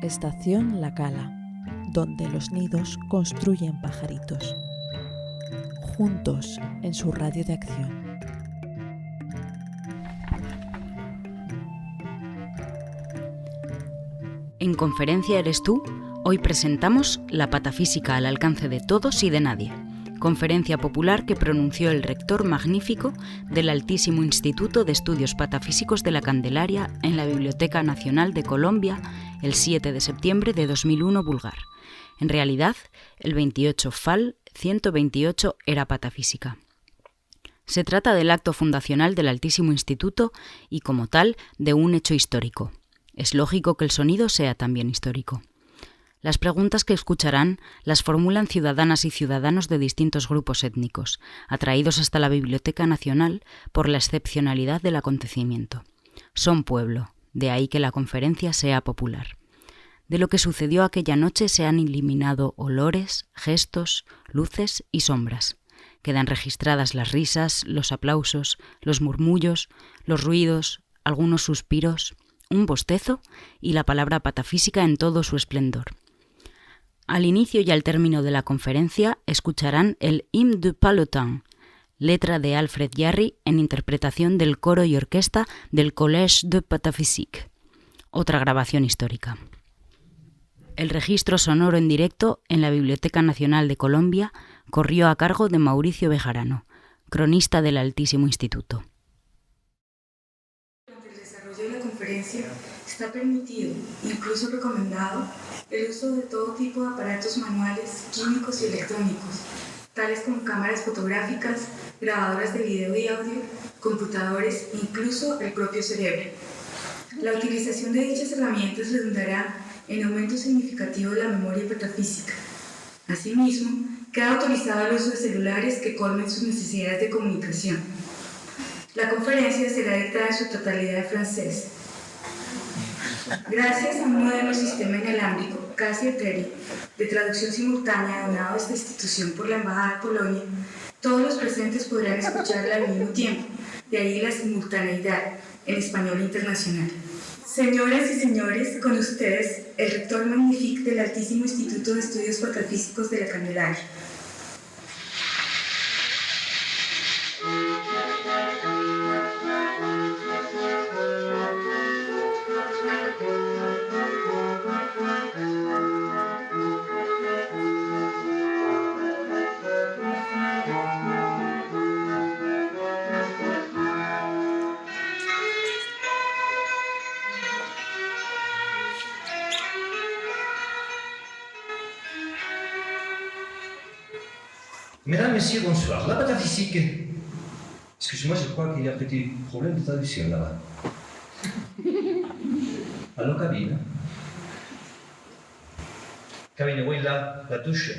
Estación La Cala, donde los nidos construyen pajaritos, juntos en su radio de acción. En Conferencia Eres Tú, hoy presentamos La patafísica al alcance de todos y de nadie, conferencia popular que pronunció el rector magnífico del Altísimo Instituto de Estudios Patafísicos de la Candelaria en la Biblioteca Nacional de Colombia el 7 de septiembre de 2001 vulgar. En realidad, el 28 FAL 128 era patafísica. Se trata del acto fundacional del Altísimo Instituto y, como tal, de un hecho histórico. Es lógico que el sonido sea también histórico. Las preguntas que escucharán las formulan ciudadanas y ciudadanos de distintos grupos étnicos, atraídos hasta la Biblioteca Nacional por la excepcionalidad del acontecimiento. Son pueblo, de ahí que la conferencia sea popular. De lo que sucedió aquella noche se han eliminado olores, gestos, luces y sombras. Quedan registradas las risas, los aplausos, los murmullos, los ruidos, algunos suspiros, un bostezo y la palabra patafísica en todo su esplendor. Al inicio y al término de la conferencia escucharán el Hymne du Palotin, letra de Alfred Jarry en interpretación del coro y orquesta del Collège de Pataphysique, otra grabación histórica. El registro sonoro en directo en la Biblioteca Nacional de Colombia corrió a cargo de Mauricio Bejarano, cronista del Altísimo Instituto. Durante el desarrollo de la conferencia está permitido, incluso recomendado, el uso de todo tipo de aparatos manuales, químicos y electrónicos, tales como cámaras fotográficas, grabadoras de video y audio, computadores e incluso el propio cerebro. La utilización de dichas herramientas redundará en aumento significativo de la memoria patafísica. Asimismo, queda autorizado el uso de celulares que colmen sus necesidades de comunicación. La conferencia será dictada en su totalidad en francés. Gracias a un moderno sistema inalámbrico, casi etéreo, de traducción simultánea donado a esta institución por la Embajada de Polonia, todos los presentes podrán escucharla al mismo tiempo, de ahí la simultaneidad en español internacional. Señoras y señores, con ustedes, el rector magnífico del Altísimo Instituto de Estudios Patafísicos de la Candelaria. Mesdames, Messieurs, bonsoir. La pataphysique. Excusez-moi, je crois qu'il y a un petit problème de traduction là-bas. Allô, cabine. Cabine, oui, là, la touche.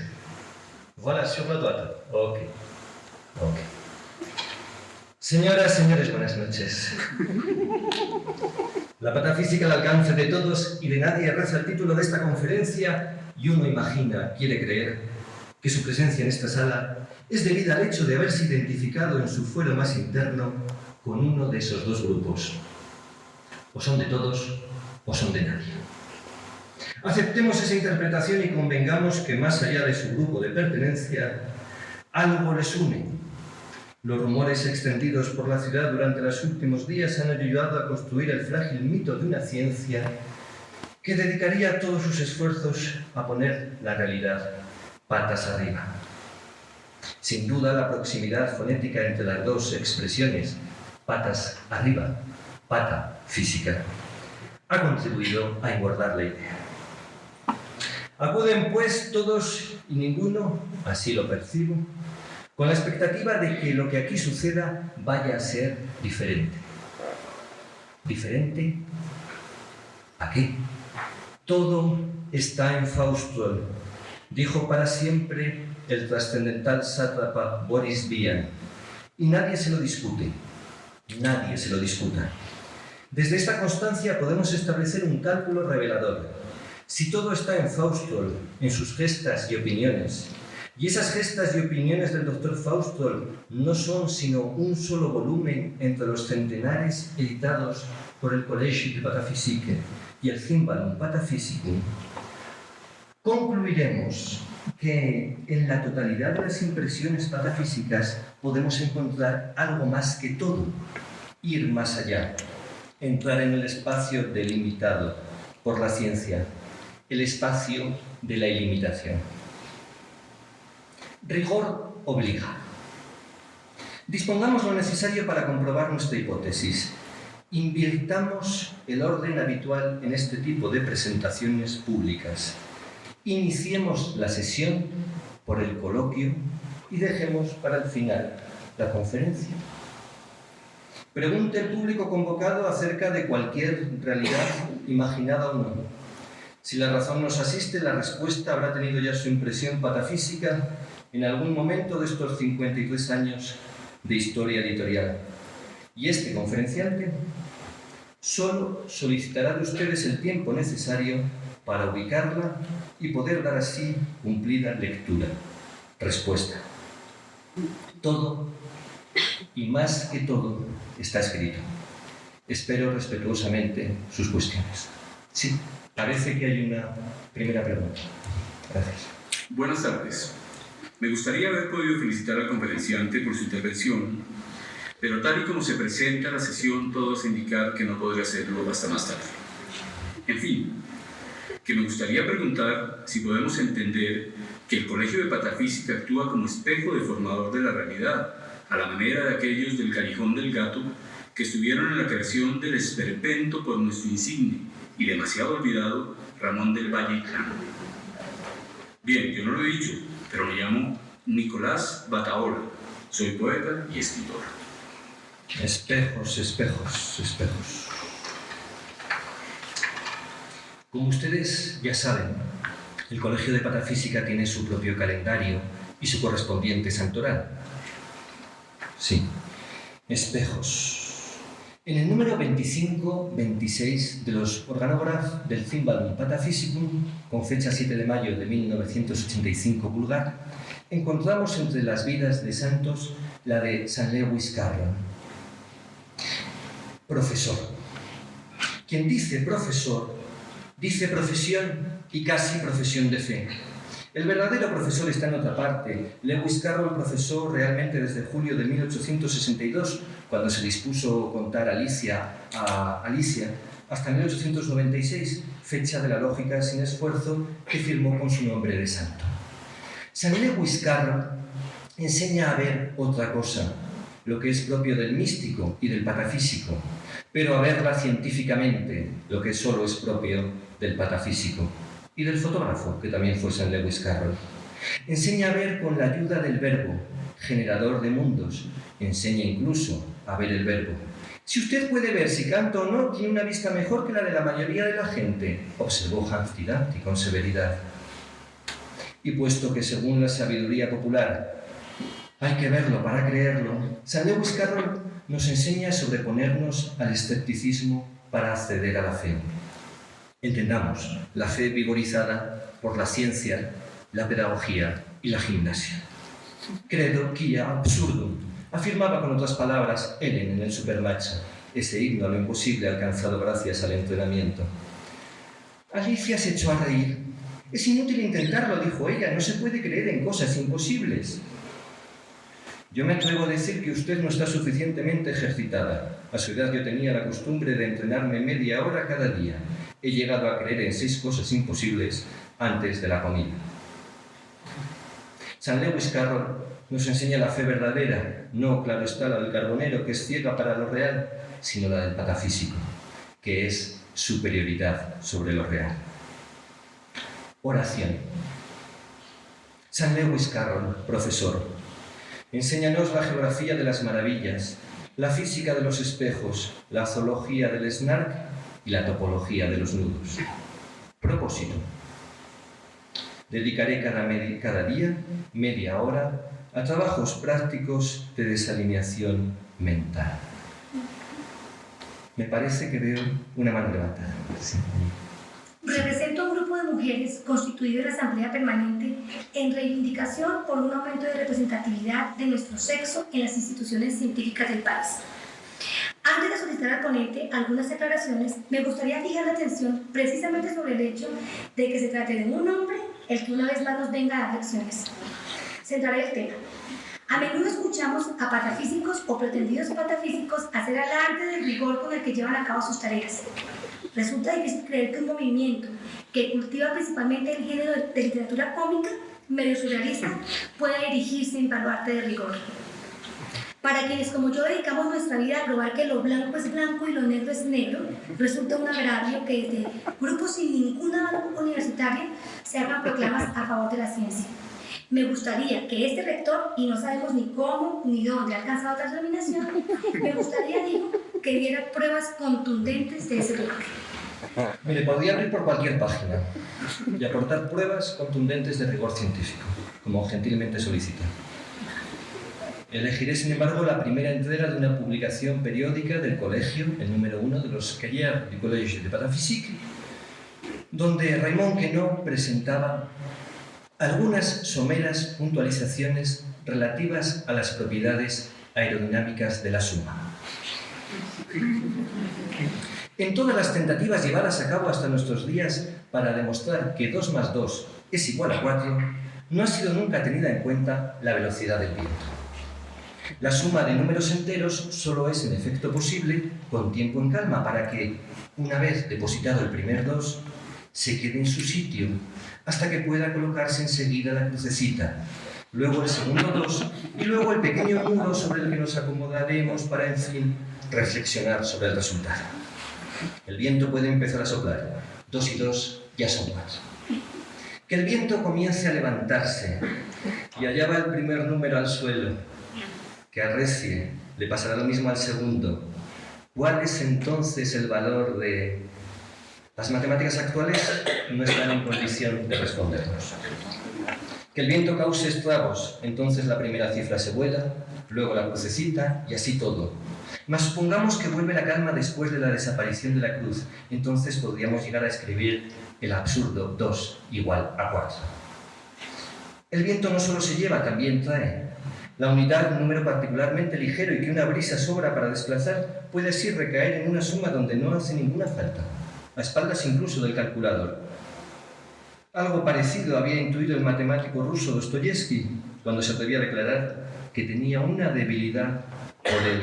Voilà, sur la droite. Ok. Señoras, señores, buenas noches. La patafísica al alcance de todos y de nadie reza el título de esta conferencia y uno imagina, quiere creer, que su presencia en esta sala es debida al hecho de haberse identificado en su fuero más interno con uno de esos dos grupos. O son de todos o son de nadie. Aceptemos esa interpretación y convengamos que más allá de su grupo de pertenencia, algo les une. Los rumores extendidos por la ciudad durante los últimos días han ayudado a construir el frágil mito de una ciencia que dedicaría todos sus esfuerzos a poner la realidad patas arriba. Sin duda, la proximidad fonética entre las dos expresiones, patas arriba, pata física, ha contribuido a engordar la idea. Acuden, pues, todos y ninguno, así lo percibo, con la expectativa de que lo que aquí suceda vaya a ser diferente. ¿Diferente a qué? Todo está en Faustwolf, dijo para siempre el trascendental sátrapa Boris Vian, y nadie se lo discute, nadie se lo discuta. Desde esta constancia podemos establecer un cálculo revelador. Si todo está en Faustwolf, en sus gestas y opiniones, y esas gestas y opiniones del doctor Faustwolf no son sino un solo volumen entre los centenares editados por el Collège de Pataphysique y el Cymbalum Pataphysicum, concluiremos que en la totalidad de las impresiones patafísicas podemos encontrar algo más que todo, ir más allá, entrar en el espacio delimitado por la ciencia, el espacio de la ilimitación. Rigor obliga. Dispongamos lo necesario para comprobar nuestra hipótesis. Invirtamos el orden habitual en este tipo de presentaciones públicas. Iniciemos la sesión por el coloquio y dejemos para el final la conferencia. Pregunte el público convocado acerca de cualquier realidad imaginada o no. Si la razón nos asiste, la respuesta habrá tenido ya su impresión patafísica en algún momento de estos 53 años de historia editorial. Y este conferenciante solo solicitará de ustedes el tiempo necesario para ubicarla y poder dar así cumplida lectura. Respuesta. Todo, y más que todo, está escrito. Espero respetuosamente sus cuestiones. Sí, parece que hay una primera pregunta. Gracias. Buenas tardes. Me gustaría haber podido felicitar al conferenciante por su intervención, pero tal y como se presenta la sesión, todo hace indicar que no podré hacerlo hasta más tarde. En fin, que me gustaría preguntar si podemos entender que el Colegio de Patafísica actúa como espejo deformador de la realidad, a la manera de aquellos del Callejón del Gato que estuvieron en la creación del esperpento por nuestro insigne y demasiado olvidado Ramón del Valle Inclán. Bien, yo no lo he dicho, pero me llamo Nicolás Bataola. Soy poeta y escritor. Espejos, espejos, espejos. Como ustedes ya saben, el Colegio de Patafísica tiene su propio calendario y su correspondiente santoral. Sí, espejos. En el número 25-26 de los organógrafos del Cymbalum Pataphysicum, con fecha 7 de mayo de 1985 vulgar, encontramos entre las vidas de santos la de San Lewis Carroll. Profesor. Quien dice profesor, dice profesión y casi profesión de fe. El verdadero profesor está en otra parte. Lewis Carroll profesó realmente desde julio de 1862, cuando se dispuso contar Alicia, hasta 1896, fecha de la lógica sin esfuerzo que firmó con su nombre de santo. San Lewis Carroll enseña a ver otra cosa, lo que es propio del místico y del patafísico, pero a verla científicamente, lo que solo es propio del patafísico y del fotógrafo, que también fue San Lewis Carroll. Enseña a ver con la ayuda del verbo, generador de mundos. Enseña incluso a ver el verbo. Si usted puede ver si canto o no, tiene una vista mejor que la de la mayoría de la gente, observó Humphrey Davy con severidad. Y puesto que según la sabiduría popular hay que verlo para creerlo, San Lewis Carroll nos enseña a sobreponernos al escepticismo para acceder a la fe. Entendamos la fe vigorizada por la ciencia, la pedagogía y la gimnasia. Credo quia absurdum, afirmaba con otras palabras Ellen en el Supermatch, ese himno a lo imposible alcanzado gracias al entrenamiento. Alicia se echó a reír. Es inútil intentarlo, dijo ella, no se puede creer en cosas imposibles. Yo me atrevo a decir que usted no está suficientemente ejercitada. A su edad yo tenía la costumbre de entrenarme media hora cada día. He llegado a creer en 6 cosas imposibles antes de la comida. San Lewis Carroll nos enseña la fe verdadera, no, claro está, la del carbonero, que es ciega para lo real, sino la del patafísico, que es superioridad sobre lo real. Oración. San Lewis Carroll, profesor, enséñanos la geografía de las maravillas, la física de los espejos, la zoología del snark y la topología de los nudos. Propósito. Dedicaré cada día media hora a trabajos prácticos de desalineación mental. Me parece que veo una mano levantada. Sí. Represento a un grupo de mujeres constituido en la Asamblea Permanente en reivindicación por un aumento de representatividad de nuestro sexo en las instituciones científicas del país. Antes de solicitar al ponente algunas declaraciones, me gustaría fijar la atención precisamente sobre el hecho de que se trate de un hombre el que una vez más nos venga a dar lecciones. Centraré el tema. A menudo escuchamos a patafísicos o pretendidos patafísicos hacer alarde del rigor con el que llevan a cabo sus tareas. Resulta difícil creer que un movimiento que cultiva principalmente el género de literatura cómica, medio surrealista, pueda dirigirse en baluarte de rigor. Para quienes como yo dedicamos nuestra vida a probar que lo blanco es blanco y lo negro es negro, resulta un agravio que desde grupos sin ninguna base universitaria se hagan proclamas a favor de la ciencia. Me gustaría que este rector, y no sabemos ni cómo ni dónde ha alcanzado tal denominación, me gustaría, digo, que diera pruebas contundentes de ese rigor. Mire, podría abrir por cualquier página y aportar pruebas contundentes de rigor científico, como gentilmente solicita. Elegiré, sin embargo, la primera entrega de una publicación periódica del colegio, el número 1 de los Cahiers du Collège de Pataphysique, donde Raymond Queneau presentaba algunas someras puntualizaciones relativas a las propiedades aerodinámicas de la suma. En todas las tentativas llevadas a cabo hasta nuestros días para demostrar que 2 más 2 es igual a 4, no ha sido nunca tenida en cuenta la velocidad del viento. La suma de números enteros solo es en efecto posible con tiempo en calma para que, una vez depositado el primer 2, se quede en su sitio hasta que pueda colocarse enseguida la crucecita, luego el segundo 2 y luego el pequeño muro sobre el que nos acomodaremos para, en fin, reflexionar sobre el resultado. El viento puede empezar a soplar. 2 y 2 ya son 4. Que el viento comience a levantarse y allá va el primer número al suelo. Que arrecie, le pasará lo mismo al segundo. ¿Cuál es entonces el valor de...? Las matemáticas actuales no están en condición de respondernos. Que el viento cause estragos, entonces la primera cifra se vuela, luego la crucecita y así todo. Mas supongamos que vuelve la calma después de la desaparición de la cruz, entonces podríamos llegar a escribir el absurdo 2 igual a 4. El viento no solo se lleva, también trae. La unidad, un número particularmente ligero y que una brisa sobra para desplazar, puede así recaer en una suma donde no hace ninguna falta, a espaldas incluso del calculador. Algo parecido había intuido el matemático ruso Dostoyevsky cuando se atrevía a declarar que tenía una debilidad por él.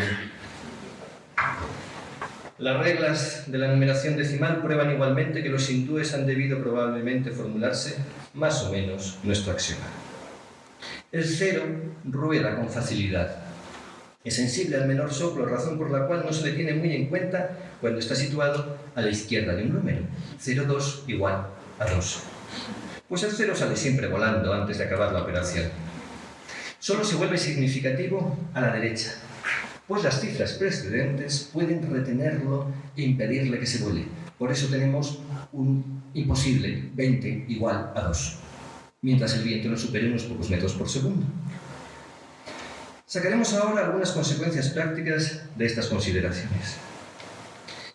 Las reglas de la numeración decimal prueban igualmente que los hindúes han debido probablemente formularse más o menos nuestro axioma. El 0 rueda con facilidad. Es sensible al menor soplo, razón por la cual no se le tiene muy en cuenta cuando está situado a la izquierda de un número. 0,2 igual a 2. Pues el 0 sale siempre volando antes de acabar la operación. Solo se vuelve significativo a la derecha, pues las cifras precedentes pueden retenerlo e impedirle que se vuele. Por eso tenemos un imposible 20 igual a 2. Mientras el viento no supere unos pocos metros por segundo. Sacaremos ahora algunas consecuencias prácticas de estas consideraciones.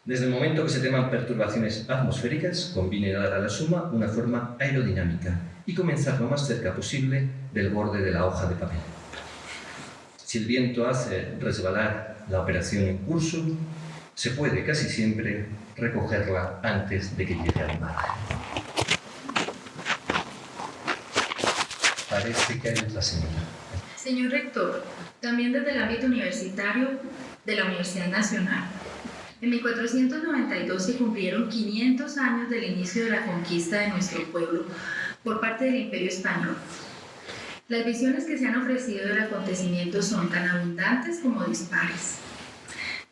Desde el momento que se teman perturbaciones atmosféricas, conviene dar a la suma una forma aerodinámica y comenzar lo más cerca posible del borde de la hoja de papel. Si el viento hace resbalar la operación en curso, se puede casi siempre recogerla antes de que llegue al margen. Parece que hay otra señora. Señor rector, también desde el ámbito universitario de la Universidad Nacional. En 1492 se cumplieron 500 años del inicio de la conquista de nuestro pueblo por parte del Imperio Español. Las visiones que se han ofrecido del acontecimiento son tan abundantes como dispares.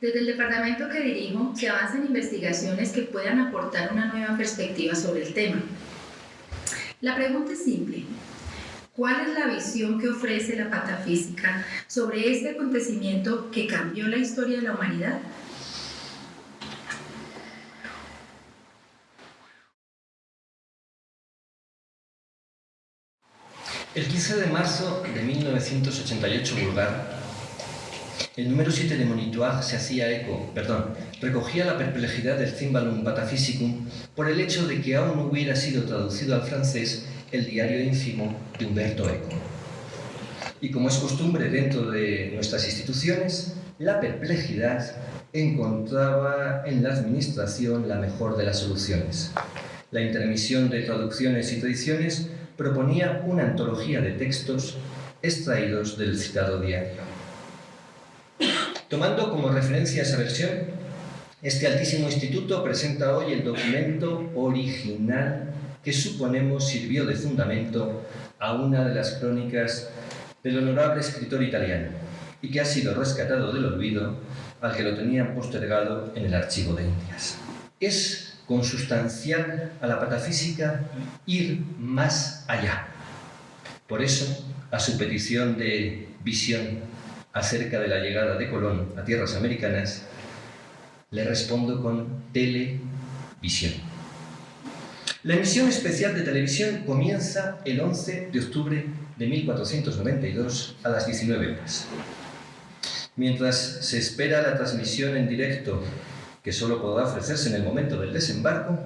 Desde el departamento que dirijo se avanzan en investigaciones que puedan aportar una nueva perspectiva sobre el tema. La pregunta es simple. ¿Cuál es la visión que ofrece la patafísica sobre este acontecimiento que cambió la historia de la humanidad? El 15 de marzo de 1988 vulgar, el número 7 de Monitoire se hacía recogía la perplejidad del Cymbalum Pataphysicum por el hecho de que aún no hubiera sido traducido al francés el diario ínfimo de Umberto Eco. Y como es costumbre dentro de nuestras instituciones, la perplejidad encontraba en la administración la mejor de las soluciones. La intermisión de traducciones y tradiciones proponía una antología de textos extraídos del citado diario. Tomando como referencia esa versión, este altísimo instituto presenta hoy el documento original que suponemos sirvió de fundamento a una de las crónicas del honorable escritor italiano y que ha sido rescatado del olvido al que lo tenían postergado en el Archivo de Indias. Es consustancial a la patafísica ir más allá. Por eso, a su petición de visión acerca de la llegada de Colón a tierras americanas, le respondo con televisión. La emisión especial de televisión comienza el 11 de octubre de 1492 a las 19 horas. Mientras se espera la transmisión en directo, que solo podrá ofrecerse en el momento del desembarco,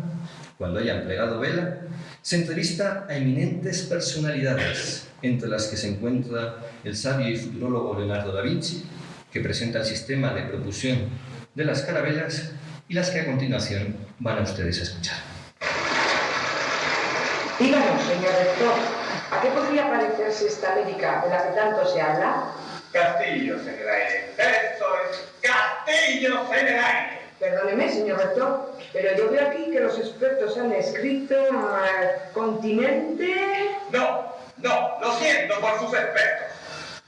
cuando hayan plegado vela, se entrevista a eminentes personalidades, entre las que se encuentra el sabio y futurólogo Leonardo da Vinci, que presenta el sistema de propulsión de las carabelas, y las que a continuación van a ustedes a escuchar. Díganos, señor rector, ¿a qué podría parecerse esta América de la que tanto se habla? Castillos en el aire. Eso es, castillos en el aire. Perdóneme, señor rector, pero yo veo aquí que los expertos han escrito continente... No, lo siento por sus expertos.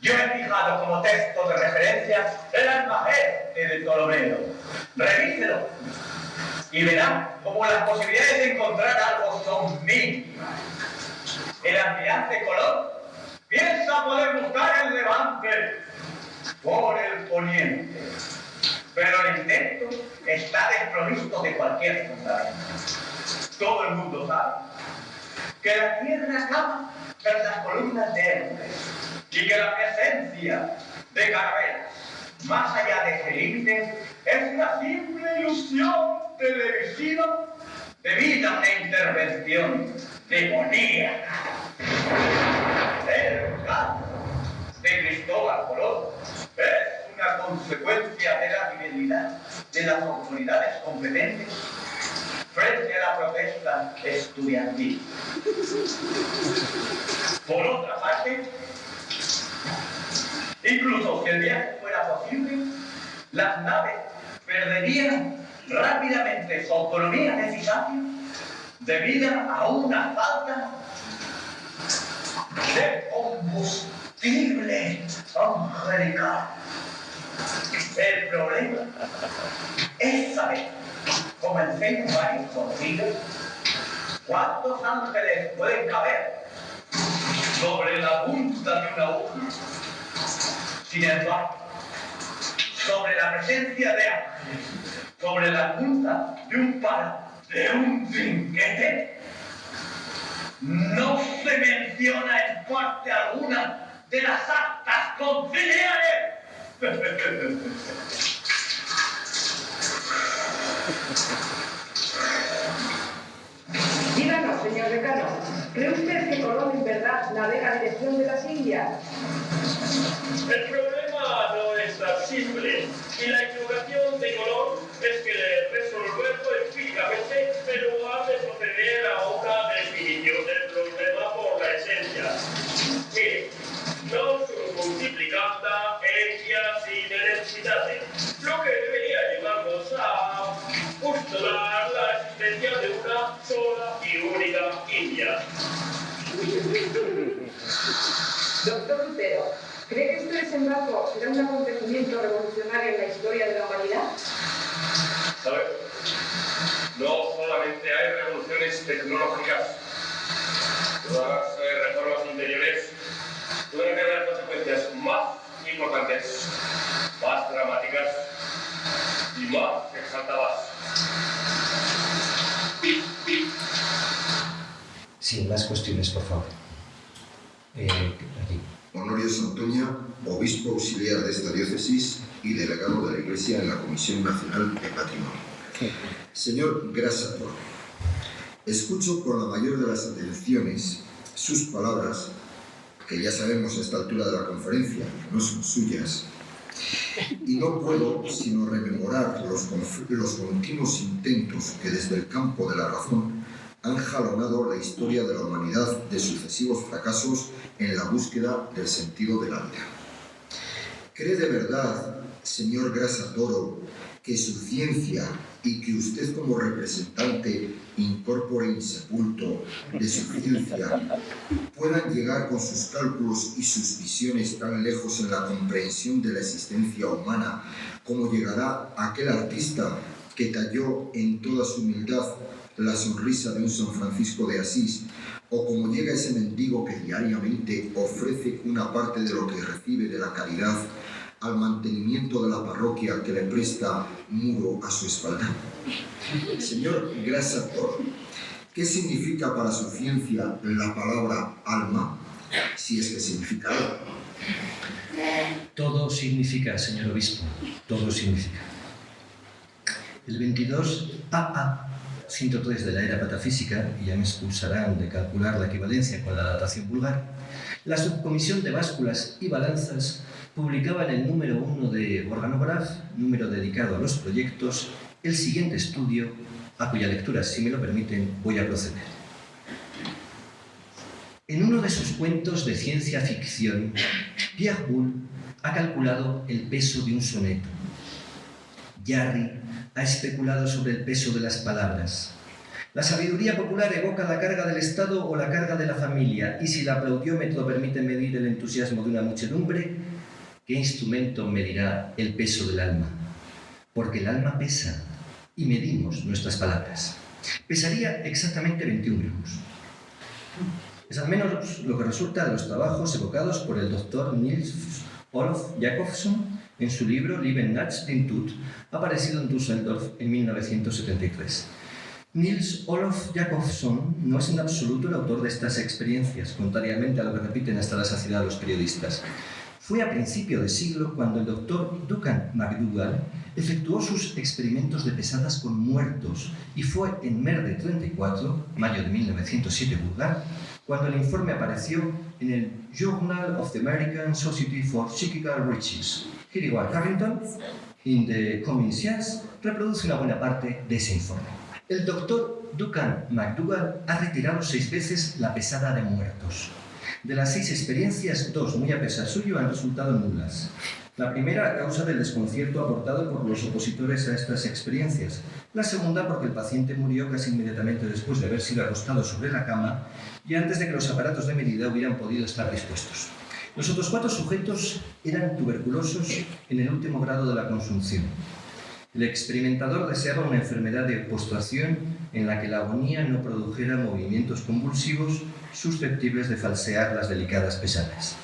Yo he fijado como texto de referencia el Almageste de Ptolomeo. Revíselo y verán cómo las posibilidades de encontrar algo son mínimas. El almirante Colón piensa poder buscar el levante por el poniente, pero el intento está desprovisto de cualquier fundamento. Todo el mundo sabe que la tierra acaba tras las columnas de Hércules y que la presencia de carabelas más allá de ese límite es una simple ilusión televisiva debida a una intervención demoníaca. El caso de Cristóbal Colón es una consecuencia de la fidelidad de las autoridades competentes frente a la protesta estudiantil. Por otra parte, incluso si el viaje fuera posible, las naves perderían rápidamente su autonomía de eficacia debido a una falta de combustible angelical. El problema es saber, como enseñan varios conocidos, cuántos ángeles pueden caber sobre la punta de una aguja. Sin embargo, sobre la presencia de ángeles, sobre la punta de un palo, de un trinquete, no se menciona en parte alguna de las actas conciliares. Díganos, señor decano, ¿cree usted que Colón en verdad navega en dirección de las Indias? El problema no es tan simple, y la equivocación de Colón es que resolverlo empíricamente en lugar de proceder a una definición del problema por la esencia. Mire, non sum multiplicanda etias in necessitate, lo que debería llevarnos a postular la existencia de una sola y única India. Doctor Lutero, ¿cree que este desembarco será un acontecimiento revolucionario en la historia de la humanidad? ¿Sabe? No solamente hay revoluciones tecnológicas, todas las reformas interiores pueden tener consecuencias más importantes, más dramáticas y más exaltadas. Sin más cuestiones, por favor. Aquí. Honorio Santoña, obispo auxiliar de esta diócesis y delegado de la Iglesia en la Comisión Nacional de Patrimonio. Señor Grasator, escucho con la mayor de las atenciones sus palabras, que ya sabemos a esta altura de la conferencia no son suyas, Y no puedo sino rememorar los continuos intentos que desde el campo de la razón han jalonado la historia de la humanidad de sucesivos fracasos en la búsqueda del sentido de la vida. ¿Cree de verdad, señor Grassa Toro, que su ciencia y que usted como representante incorpore insepulto de su ciencia puedan llegar con sus cálculos y sus visiones tan lejos en la comprensión de la existencia humana como llegará aquel artista que talló en toda su humildad la sonrisa de un San Francisco de Asís, o como llega ese mendigo que diariamente ofrece una parte de lo que recibe de la caridad al mantenimiento de la parroquia que le presta muro a su espalda. Señor Grassa Toro, ¿qué significa para su ciencia la palabra alma, si es que significa algo? Todo significa, señor obispo, todo significa. El 22 AA 103 de la era patafísica, y ya me excusarán de calcular la equivalencia con la datación vulgar, la subcomisión de básculas y balanzas publicaba en el número 1 de Organograph, número dedicado a los proyectos, el siguiente estudio, a cuya lectura, si me lo permiten, voy a proceder. En uno de sus cuentos de ciencia ficción, Pierre Boulle ha calculado el peso de un soneto. Jarry ha especulado sobre el peso de las palabras. La sabiduría popular evoca la carga del Estado o la carga de la familia, y si el aplaudiómetro permite medir el entusiasmo de una muchedumbre, ¿qué instrumento medirá el peso del alma? Porque el alma pesa, y medimos nuestras palabras. Pesaría exactamente 21 gramos. Es al menos lo que resulta de los trabajos evocados por el doctor Niels Olof Jakobson en su libro Leben nach dem Tod, aparecido en Düsseldorf en 1973. Niels Olof Jakobson no es en absoluto el autor de estas experiencias, contrariamente a lo que repiten hasta la saciedad los periodistas. Fue a principio de siglo cuando el doctor Duncan McDougall efectuó sus experimentos de pesadas con muertos, y fue en Merde 34, mayo de 1907 vulgar, cuando el informe apareció en el Journal of the American Society for Psychical Research. Here you are, Carrington, in the Coming Science, reproduce una buena parte de ese informe. El doctor Duncan McDougall ha retirado 6 veces la pesada de muertos. De las 6 experiencias, 2, muy a pesar suyo, han resultado nulas. La primera a causa del desconcierto aportado por los opositores a estas experiencias. La segunda porque el paciente murió casi inmediatamente después de haber sido acostado sobre la cama y antes de que los aparatos de medida hubieran podido estar dispuestos. Los otros 4 sujetos eran tuberculosos en el último grado de la consunción. El experimentador deseaba una enfermedad de postración en la que la agonía no produjera movimientos convulsivos susceptibles de falsear las delicadas pesadas.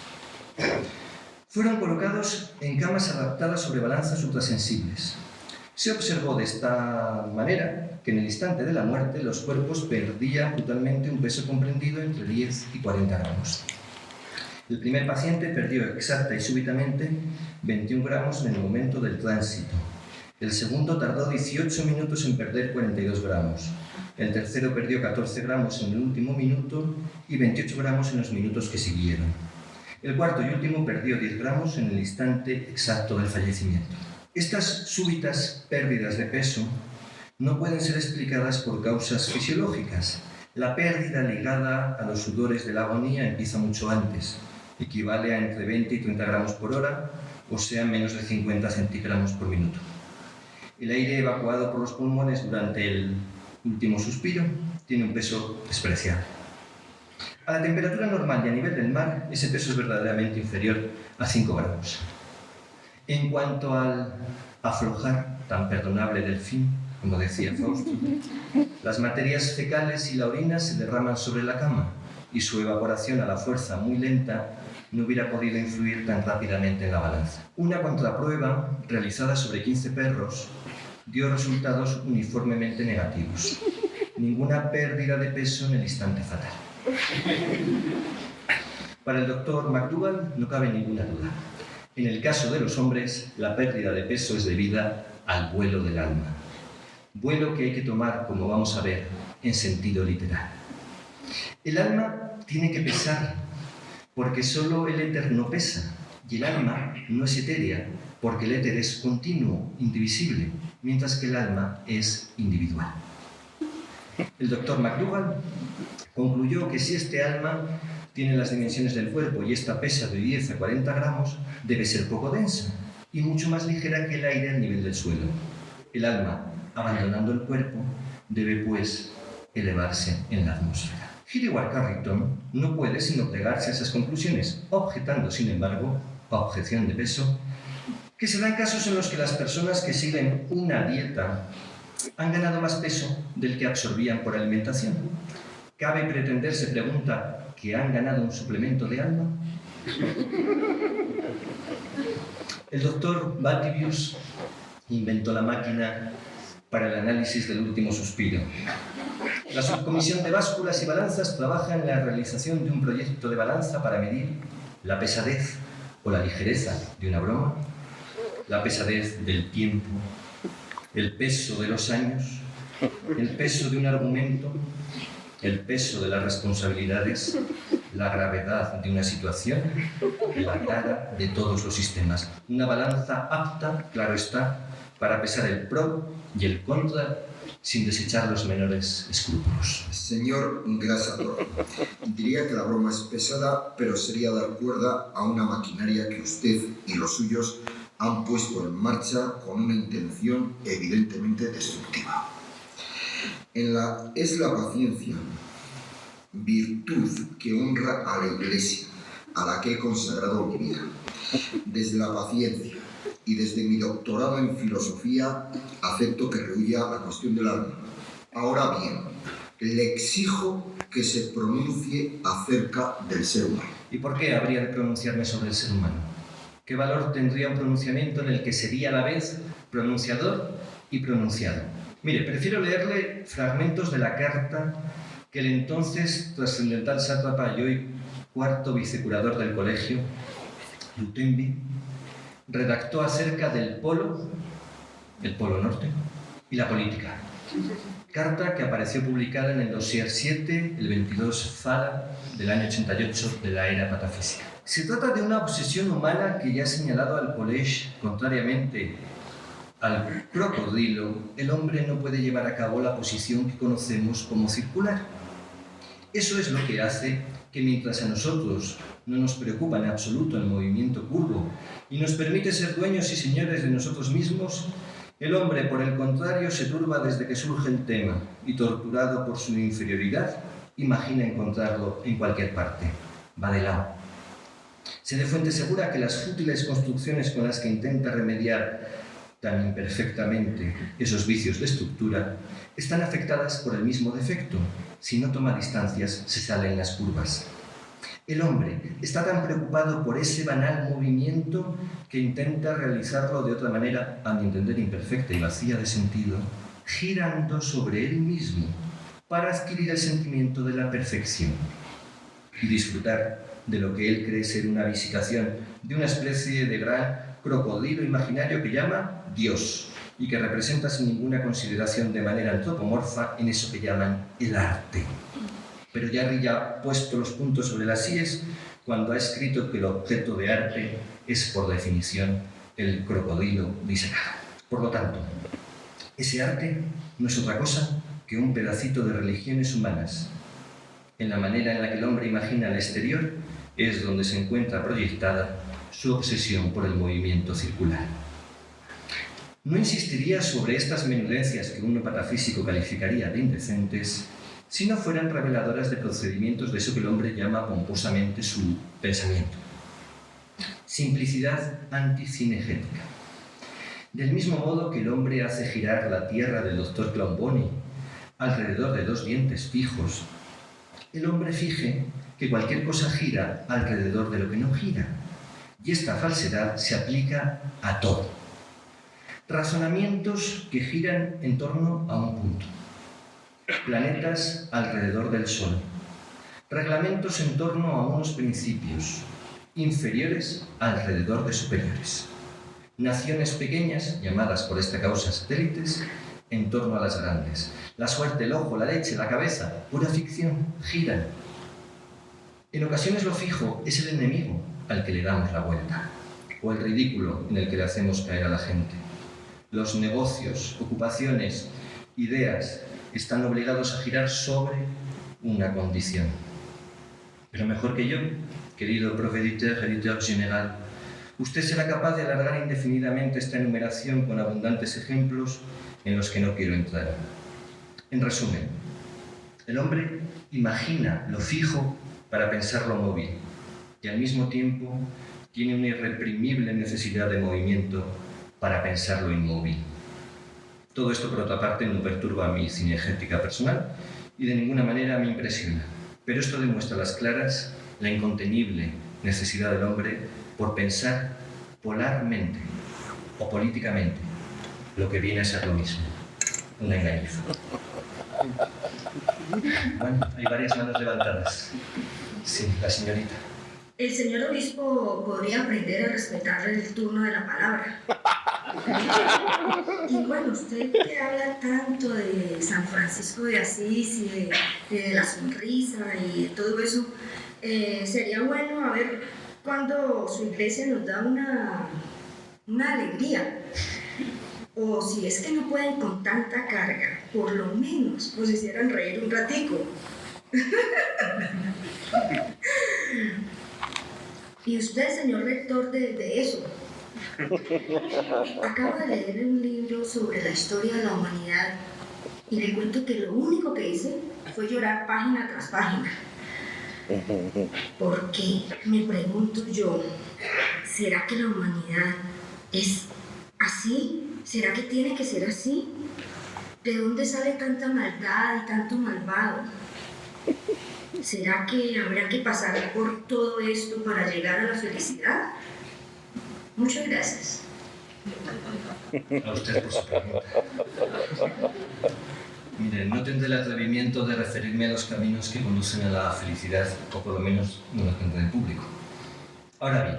Fueron colocados en camas adaptadas sobre balanzas ultrasensibles. Se observó de esta manera que en el instante de la muerte los cuerpos perdían brutalmente un peso comprendido entre 10 y 40 gramos. El primer paciente perdió exacta y súbitamente 21 gramos en el momento del tránsito. El segundo tardó 18 minutos en perder 42 gramos. El tercero perdió 14 gramos en el último minuto y 28 gramos en los minutos que siguieron. El cuarto y último perdió 10 gramos en el instante exacto del fallecimiento. Estas súbitas pérdidas de peso no pueden ser explicadas por causas fisiológicas. La pérdida ligada a los sudores de la agonía empieza mucho antes. Equivale a entre 20 y 30 gramos por hora, o sea, menos de 50 centigramos por minuto. El aire evacuado por los pulmones durante el último suspiro tiene un peso despreciable. A la temperatura normal y a nivel del mar, ese peso es verdaderamente inferior a 5 gramos. En cuanto al aflojar tan perdonable del fin, como decía Fausto, las materias fecales y la orina se derraman sobre la cama y su evaporación a la fuerza muy lenta no hubiera podido influir tan rápidamente en la balanza. Una contraprueba realizada sobre 15 perros dio resultados uniformemente negativos. Ninguna pérdida de peso en el instante fatal. Para el doctor McDougall no cabe ninguna duda. En el caso de los hombres, la pérdida de peso es debida al vuelo del alma. Vuelo que hay que tomar, como vamos a ver, en sentido literal. El alma tiene que pesar, porque solo el éter no pesa, y el alma no es etérea, porque el éter es continuo, indivisible, mientras que el alma es individual. El doctor McDougall concluyó que si este alma tiene las dimensiones del cuerpo y esta pesa de 10 a 40 gramos, debe ser poco densa y mucho más ligera que el aire al nivel del suelo. El alma, abandonando el cuerpo, debe pues elevarse en la atmósfera. Hillyward Carrington no puede sino plegarse a esas conclusiones, objetando, sin embargo, a objeción de peso, que se dan casos en los que las personas que siguen una dieta han ganado más peso del que absorbían por alimentación. ¿Cabe pretender, se pregunta, que han ganado un suplemento de alma? El doctor Battibius inventó la máquina para el análisis del último suspiro. La subcomisión de básculas y balanzas trabaja en la realización de un proyecto de balanza para medir la pesadez o la ligereza de una broma, la pesadez del tiempo, el peso de los años, el peso de un argumento, el peso de las responsabilidades, la gravedad de una situación, la tara de todos los sistemas. Una balanza apta, claro está, para pesar el pro y el contra sin desechar los menores escrúpulos. Señor Grassador, diría que la broma es pesada, pero sería dar cuerda a una maquinaria que usted y los suyos han puesto en marcha con una intención evidentemente destructiva. Es la paciencia, virtud que honra a la Iglesia, a la que he consagrado mi vida. Desde la paciencia y desde mi doctorado en filosofía acepto que rehuya la cuestión del alma. Ahora bien, le exijo que se pronuncie acerca del ser humano. ¿Y por qué habría de pronunciarme sobre el ser humano? ¿Qué valor tendría un pronunciamiento en el que sería a la vez pronunciador y pronunciado? Mire, prefiero leerle fragmentos de la carta que el entonces trascendental sátrapa y hoy cuarto vicecurador del colegio, Lutembi, redactó acerca del polo, el polo norte, y la política. Carta que apareció publicada en el dossier 7, el 22 Fala del año 88 de la era patafísica. Se trata de una obsesión humana que ya ha señalado al Collège, contrariamente al crocodilo, el hombre no puede llevar a cabo la posición que conocemos como circular. Eso es lo que hace que mientras a nosotros no nos preocupa en absoluto el movimiento curvo y nos permite ser dueños y señores de nosotros mismos, el hombre, por el contrario, se turba desde que surge el tema y, torturado por su inferioridad, imagina encontrarlo en cualquier parte. Va de lado. Se de fuente segura que las fútiles construcciones con las que intenta remediar tan imperfectamente esos vicios de estructura están afectadas por el mismo defecto. Si no toma distancias, se sale en las curvas. El hombre está tan preocupado por ese banal movimiento que intenta realizarlo de otra manera, a mi entender imperfecta y vacía de sentido, girando sobre él mismo para adquirir el sentimiento de la perfección y disfrutar de lo que él cree ser una visitación de una especie de gran crocodilo imaginario que llama Dios y que representa sin ninguna consideración de manera antropomorfa en eso que llaman el arte. Pero Jarry ha puesto los puntos sobre las íes cuando ha escrito que el objeto de arte es, por definición, el crocodilo disecado. Por lo tanto, ese arte no es otra cosa que un pedacito de religiones humanas. En la manera en la que el hombre imagina el exterior es donde se encuentra proyectada su obsesión por el movimiento circular. No insistiría sobre estas menudencias que un patafísico calificaría de indecentes si no fueran reveladoras de procedimientos de eso que el hombre llama pomposamente su pensamiento. Simplicidad anticinegética. Del mismo modo que el hombre hace girar la tierra del doctor Claumboni alrededor de dos dientes fijos, el hombre fije que cualquier cosa gira alrededor de lo que no gira, y esta falsedad se aplica a todo. Razonamientos que giran en torno a un punto. Planetas alrededor del Sol. Reglamentos en torno a unos principios, inferiores alrededor de superiores. Naciones pequeñas, llamadas por esta causa satélites, en torno a las grandes. La suerte, el ojo, la leche, la cabeza, pura ficción, giran. En ocasiones lo fijo es el enemigo al que le damos la vuelta. o el ridículo en el que le hacemos caer a la gente. Los negocios, ocupaciones, ideas están obligados a girar sobre una condición. Pero mejor que yo, querido profe editor general, usted será capaz de alargar indefinidamente esta enumeración con abundantes ejemplos en los que no quiero entrar. En resumen, el hombre imagina lo fijo para pensar lo móvil y al mismo tiempo tiene una irreprimible necesidad de movimiento para pensar lo inmóvil. Todo esto, por otra parte, no perturba mi cinegética personal y de ninguna manera me impresiona. Pero esto demuestra a las claras la incontenible necesidad del hombre por pensar polarmente o políticamente, lo que viene a ser lo mismo, una engañifa. Bueno, hay varias manos levantadas. Sí, la señorita. El señor obispo podría aprender a respetar el turno de la palabra. Y bueno, usted que habla tanto de San Francisco de Asís y de la sonrisa y de todo eso, sería bueno a ver cuando su iglesia nos da una alegría. O si es que no pueden con tanta carga, por lo menos nos hicieran reír un ratico. Y usted, señor rector, de eso. Acabo de leer un libro sobre la historia de la humanidad y le cuento que lo único que hice fue llorar página tras página. Porque me pregunto yo, ¿será que la humanidad es así? ¿Será que tiene que ser así? ¿De dónde sale tanta maldad y tanto malvado? ¿Será que habrá que pasar por todo esto para llegar a la felicidad? Muchas gracias. A usted por su pregunta. Mire, no tendré el atrevimiento de referirme a los caminos que conducen a la felicidad, o por lo menos no lo tendré en público. Ahora bien,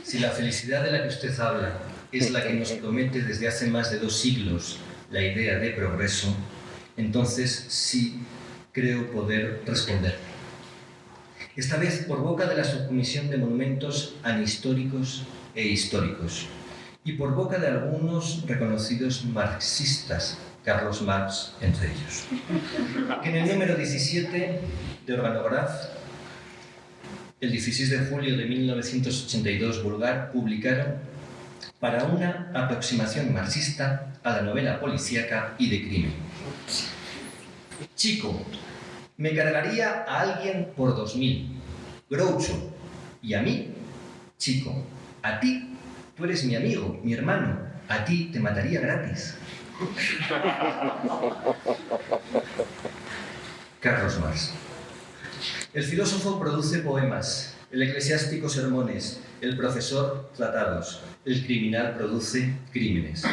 si la felicidad de la que usted habla es la que nos promete desde hace más de 2 siglos la idea de progreso, entonces sí creo poder responder. Esta vez por boca de la Subcomisión de Monumentos Anhistóricos e Históricos y por boca de algunos reconocidos marxistas, Carlos Marx entre ellos, que en el número 17 de Organograph, el 16 de julio de 1982, Vulgar, publicaron para una aproximación marxista a la novela policíaca y de crimen. Chico, me cargaría a alguien por 2000. Groucho. Y a mí, chico, a ti, tú eres mi amigo, mi hermano, a ti te mataría gratis. Carlos Marx. El filósofo produce poemas, el eclesiástico sermones, el profesor tratados, el criminal produce crímenes.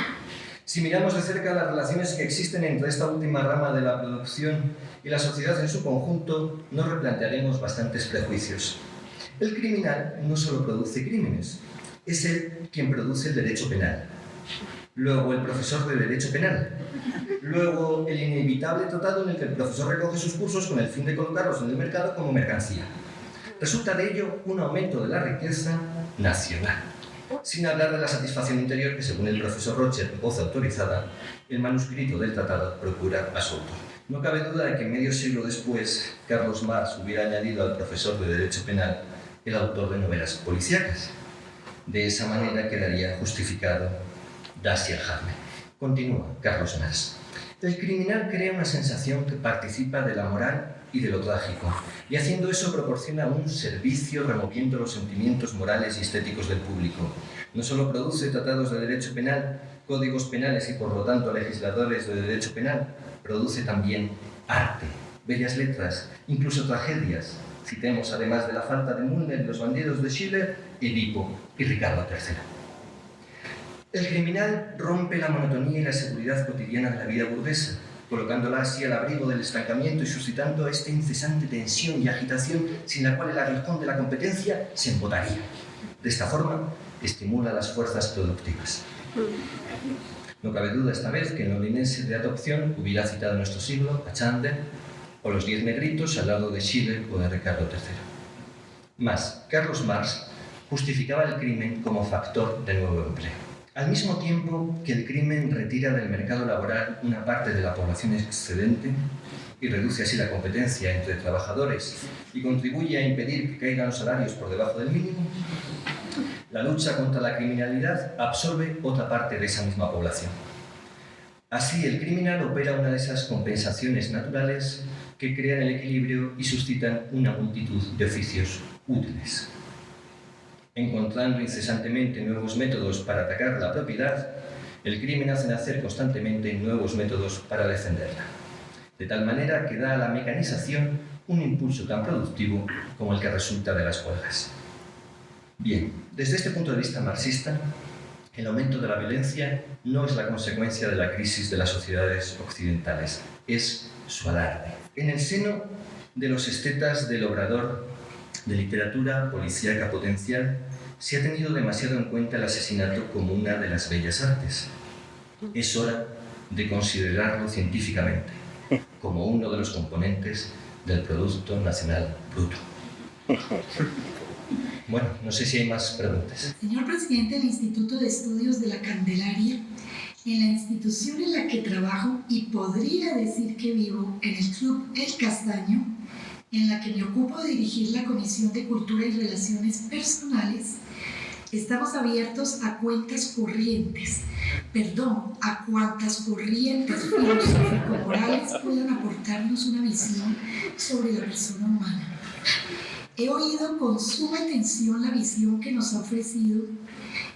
Si miramos de cerca las relaciones que existen entre esta última rama de la producción y la sociedad en su conjunto, nos replantearemos bastantes prejuicios. El criminal no solo produce crímenes, es él quien produce el derecho penal. Luego el profesor de derecho penal. Luego el inevitable tratado en el que el profesor recoge sus cursos con el fin de colocarlos en el mercado como mercancía. Resulta de ello un aumento de la riqueza nacional. Sin hablar de la satisfacción interior que, según el profesor Rocher, voz autorizada, el manuscrito del tratado procura a su autor. No cabe duda de que medio siglo después, Carlos Marx hubiera añadido al profesor de Derecho Penal el autor de novelas policíacas. De esa manera quedaría justificado Dashiell Hammett. Continúa Carlos Marx. El criminal crea una sensación que participa de la moral y de lo trágico, y haciendo eso proporciona un servicio removiendo los sentimientos morales y estéticos del público. No solo produce tratados de derecho penal, códigos penales y por lo tanto legisladores de derecho penal, produce también arte, bellas letras, incluso tragedias. Citemos, además de La falta de Müller, Los bandidos de Schiller, Edipo y Ricardo III. El criminal rompe la monotonía y la seguridad cotidiana de la vida burguesa, colocándola así al abrigo del estancamiento y suscitando esta incesante tensión y agitación sin la cual el aguijón de la competencia se embotaría. De esta forma, estimula las fuerzas productivas. No cabe duda esta vez que el londinense de adopción hubiera citado en nuestro siglo a Chandler o Los 10 negritos al lado de Schiller o de Ricardo III. Más, Carlos Marx justificaba el crimen como factor de nuevo empleo. Al mismo tiempo que el crimen retira del mercado laboral una parte de la población excedente y reduce así la competencia entre trabajadores y contribuye a impedir que caigan los salarios por debajo del mínimo, la lucha contra la criminalidad absorbe otra parte de esa misma población. Así, el criminal opera una de esas compensaciones naturales que crean el equilibrio y suscitan una multitud de oficios útiles. Encontrando incesantemente nuevos métodos para atacar la propiedad, el crimen hace nacer constantemente nuevos métodos para defenderla, de tal manera que da a la mecanización un impulso tan productivo como el que resulta de las huelgas. Bien, desde este punto de vista marxista, el aumento de la violencia no es la consecuencia de la crisis de las sociedades occidentales, es su alarde. En el seno de los estetas del obrador de literatura policíaca potencial, se ha tenido demasiado en cuenta el asesinato como una de las bellas artes. Es hora de considerarlo científicamente como uno de los componentes del Producto Nacional Bruto. Bueno, no sé si hay más preguntas. Señor presidente del Instituto de Estudios de la Candelaria, en la institución en la que trabajo y podría decir que vivo, en el Club El Castaño, en la que me ocupo de dirigir la Comisión de Cultura y Relaciones Personales, estamos abiertos a cuentas corrientes, a cuantas corrientes filosófico-morales puedan aportarnos una visión sobre la persona humana. He oído con suma atención la visión que nos ha ofrecido.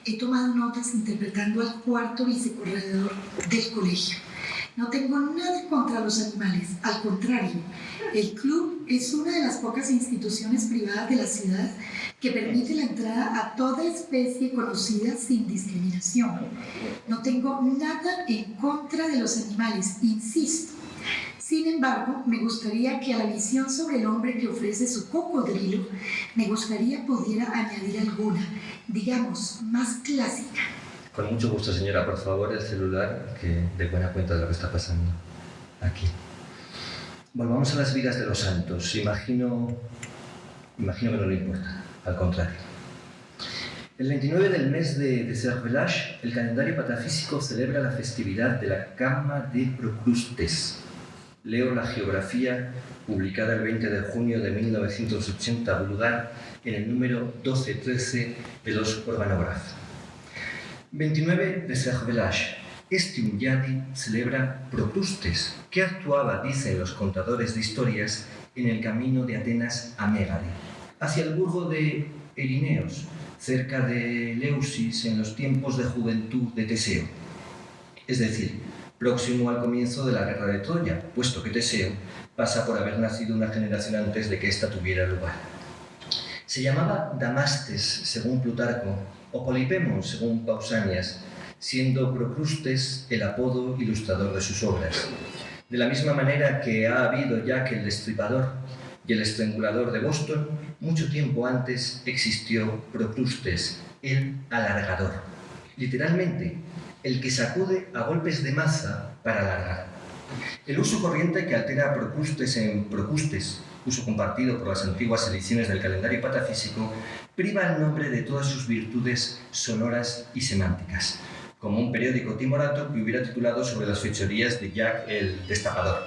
He tomado notas interpretando al cuarto vicecorredor del colegio. No tengo nada contra los animales, al contrario, el club es una de las pocas instituciones privadas de la ciudad que permite la entrada a toda especie conocida sin discriminación. No tengo nada en contra de los animales, insisto. Sin embargo, me gustaría que a la visión sobre el hombre que ofrece su cocodrilo, me gustaría pudiera añadir alguna, digamos, más clásica. Con mucho gusto, señora. Por favor, el celular, que dé buena cuenta de lo que está pasando aquí. Volvamos a las vidas de los santos. Imagino que no le importa, al contrario. El 29 del mes de Cervelage, el calendario patafísico celebra la festividad de la Cama de Procrustes. Leo la geografía publicada el 20 de junio de 1980, vulgar, en el número 12-13 de los Organograph. 29 de Cervelage. Este Unyadi celebra Procrustes, que actuaba, dicen los contadores de historias, en el camino de Atenas a Mégare, hacia el burgo de Erineos, cerca de Leusis, en los tiempos de juventud de Teseo. Es decir, próximo al comienzo de la guerra de Troya, puesto que Teseo pasa por haber nacido una generación antes de que ésta tuviera lugar. Se llamaba Damastes, según Plutarco, o Polipemon, según Pausanias, siendo Procrustes el apodo ilustrador de sus obras. De la misma manera que ha habido Jack el Destripador y el Estrangulador de Boston, mucho tiempo antes existió Procrustes, el Alargador. Literalmente, el que sacude a golpes de maza para alargar. El uso corriente que altera a Procrustes en Procustes, uso compartido por las antiguas ediciones del calendario patafísico, priva al nombre de todas sus virtudes sonoras y semánticas, como un periódico timorato que hubiera titulado sobre las fechorías de Jack el Destapador.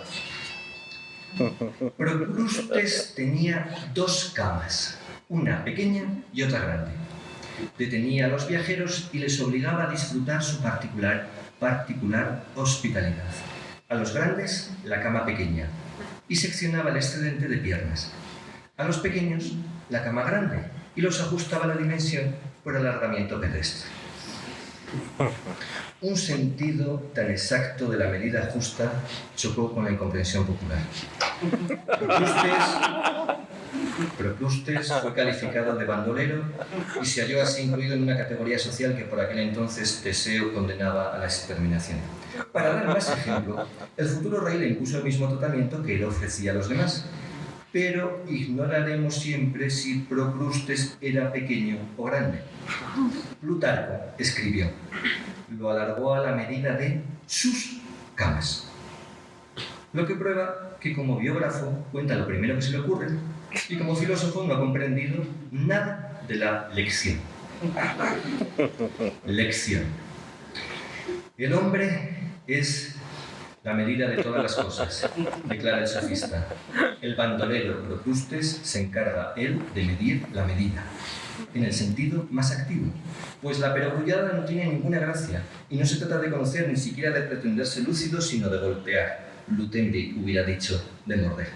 Procrustes tenía dos camas, una pequeña y otra grande. Detenía a los viajeros y les obligaba a disfrutar su particular hospitalidad. A los grandes, la cama pequeña, y seccionaba el excedente de piernas. A los pequeños, la cama grande, y los ajustaba a la dimensión por alargamiento pedestre. Un sentido tan exacto de la medida justa chocó con la incomprensión popular. Procrustes fue calificado de bandolero y se halló así incluido en una categoría social que por aquel entonces Teseo condenaba a la exterminación. Para dar más ejemplo, el futuro rey le impuso el mismo tratamiento que él ofrecía a los demás. Pero ignoraremos siempre si Procrustes era pequeño o grande. Plutarco escribió: lo alargó a la medida de sus camas. Lo que prueba que como biógrafo cuenta lo primero que se le ocurre y como filósofo no ha comprendido nada de la lección. Lección. El hombre es la medida de todas las cosas, declara el sofista. El bandolero Procrustes se encarga él de medir la medida, en el sentido más activo, pues la perogrullada no tiene ninguna gracia y no se trata de conocer ni siquiera de pretenderse lúcido, sino de golpear. Lutembi hubiera dicho de morder.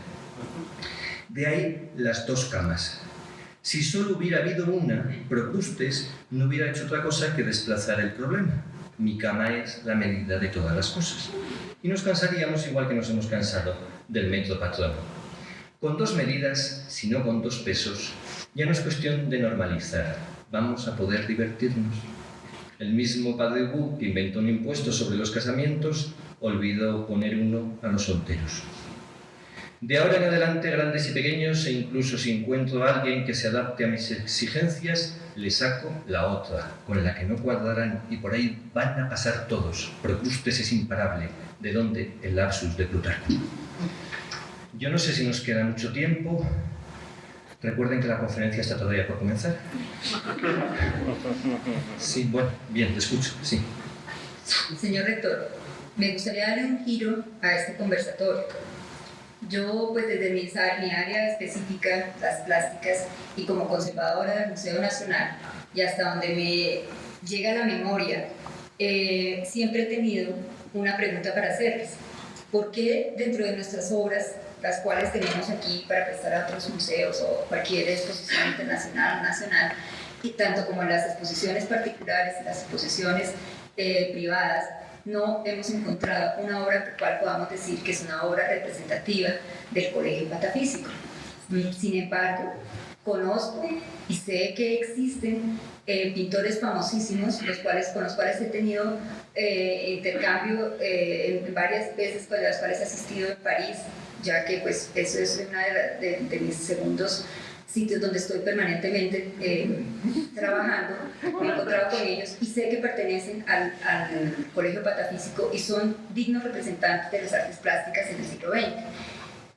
De ahí las dos camas. Si solo hubiera habido una, Procrustes no hubiera hecho otra cosa que desplazar el problema. Mi cama es la medida de todas las cosas. Y nos cansaríamos igual que nos hemos cansado del metro patrono. Con dos medidas, si no con dos pesos, ya no es cuestión de normalizar. Vamos a poder divertirnos. El mismo padre Wu, que inventó un impuesto sobre los casamientos, olvidó poner uno a los solteros. De ahora en adelante, grandes y pequeños, e incluso si encuentro a alguien que se adapte a mis exigencias, le saco la otra, con la que no cuadrarán, y por ahí van a pasar todos. Procrustes es imparable. ¿De dónde el lapsus de Plutarco? Yo no sé si nos queda mucho tiempo. Recuerden que la conferencia está todavía por comenzar. Sí, bueno, bien, te escucho, sí. Señor rector, me gustaría darle un giro a este conversatorio. Yo, pues desde mi área específica, las plásticas, y como conservadora del Museo Nacional, y hasta donde me llega a la memoria, siempre he tenido una pregunta para hacerles. ¿Por qué dentro de nuestras obras, las cuales tenemos aquí para prestar a otros museos o cualquier exposición internacional o nacional, y tanto como en las exposiciones particulares y las exposiciones privadas, no hemos encontrado una obra por la cual podamos decir que es una obra representativa del Colegio Patafísico? Sin embargo, conozco y sé que existen pintores famosísimos, con los cuales he tenido intercambio en varias veces, con las cuales he asistido en París, ya que pues eso es una de mis segundos sitios donde estoy permanentemente trabajando. Me he encontrado con ellos y sé que pertenecen al Colegio Patafísico y son dignos representantes de las artes plásticas en el siglo XX.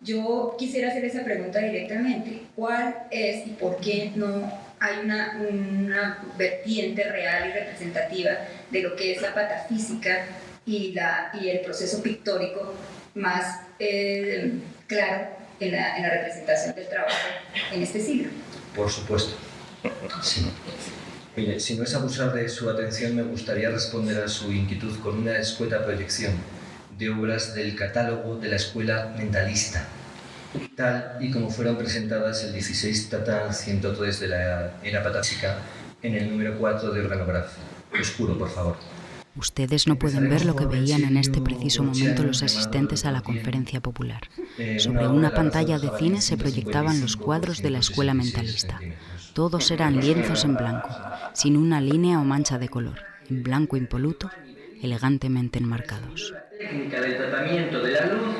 Yo quisiera hacer esa pregunta directamente. ¿Cuál es y por qué no hay una vertiente real y representativa de lo que es la patafísica y el proceso pictórico más claro en la representación del trabajo en este siglo? Por supuesto. Sí. Mire, si no es abusar de su atención, me gustaría responder a su inquietud con una escueta proyección de obras del catálogo de la escuela mentalista, tal y como fueron presentadas el 16 Tatán 103 de la era patafísica en el número 4 de organografía. Oscuro, por favor. Ustedes no pueden ver lo que veían en este preciso momento los asistentes a la conferencia popular. Sobre una pantalla de cine se proyectaban los cuadros de la escuela mentalista. Todos eran lienzos en blanco, sin una línea o mancha de color, en blanco impoluto, elegantemente enmarcados. La técnica del tratamiento de la luz,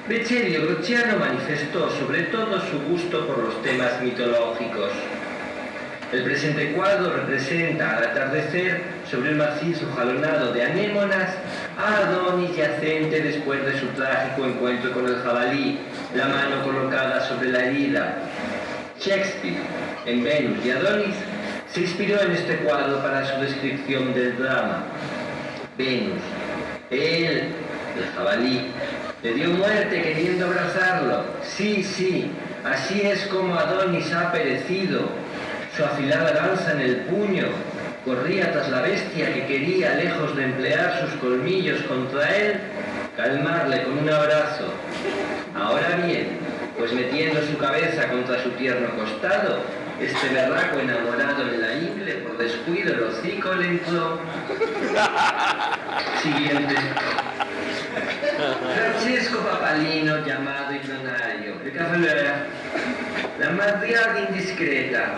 Vecellio Grociano manifestó sobre todo su gusto por los temas mitológicos. El presente cuadro representa al atardecer, sobre el macizo jalonado de anémonas, a Adonis yacente después de su trágico encuentro con el jabalí, la mano colocada sobre la herida. Shakespeare, en Venus y Adonis, se inspiró en este cuadro para su descripción del drama. Venus, él, el jabalí, le dio muerte queriendo abrazarlo. Sí, así es como Adonis ha perecido. Su afilada lanza en el puño corría tras la bestia que quería, lejos de emplear sus colmillos contra él, calmarle con un abrazo. Ahora bien, pues metiendo su cabeza contra su tierno costado, este berraco enamorado en la ingle por descuido el hocico le entró. Siguiente. Francesco Papalino, llamado Ignonario, de Cavallera. La madriada indiscreta.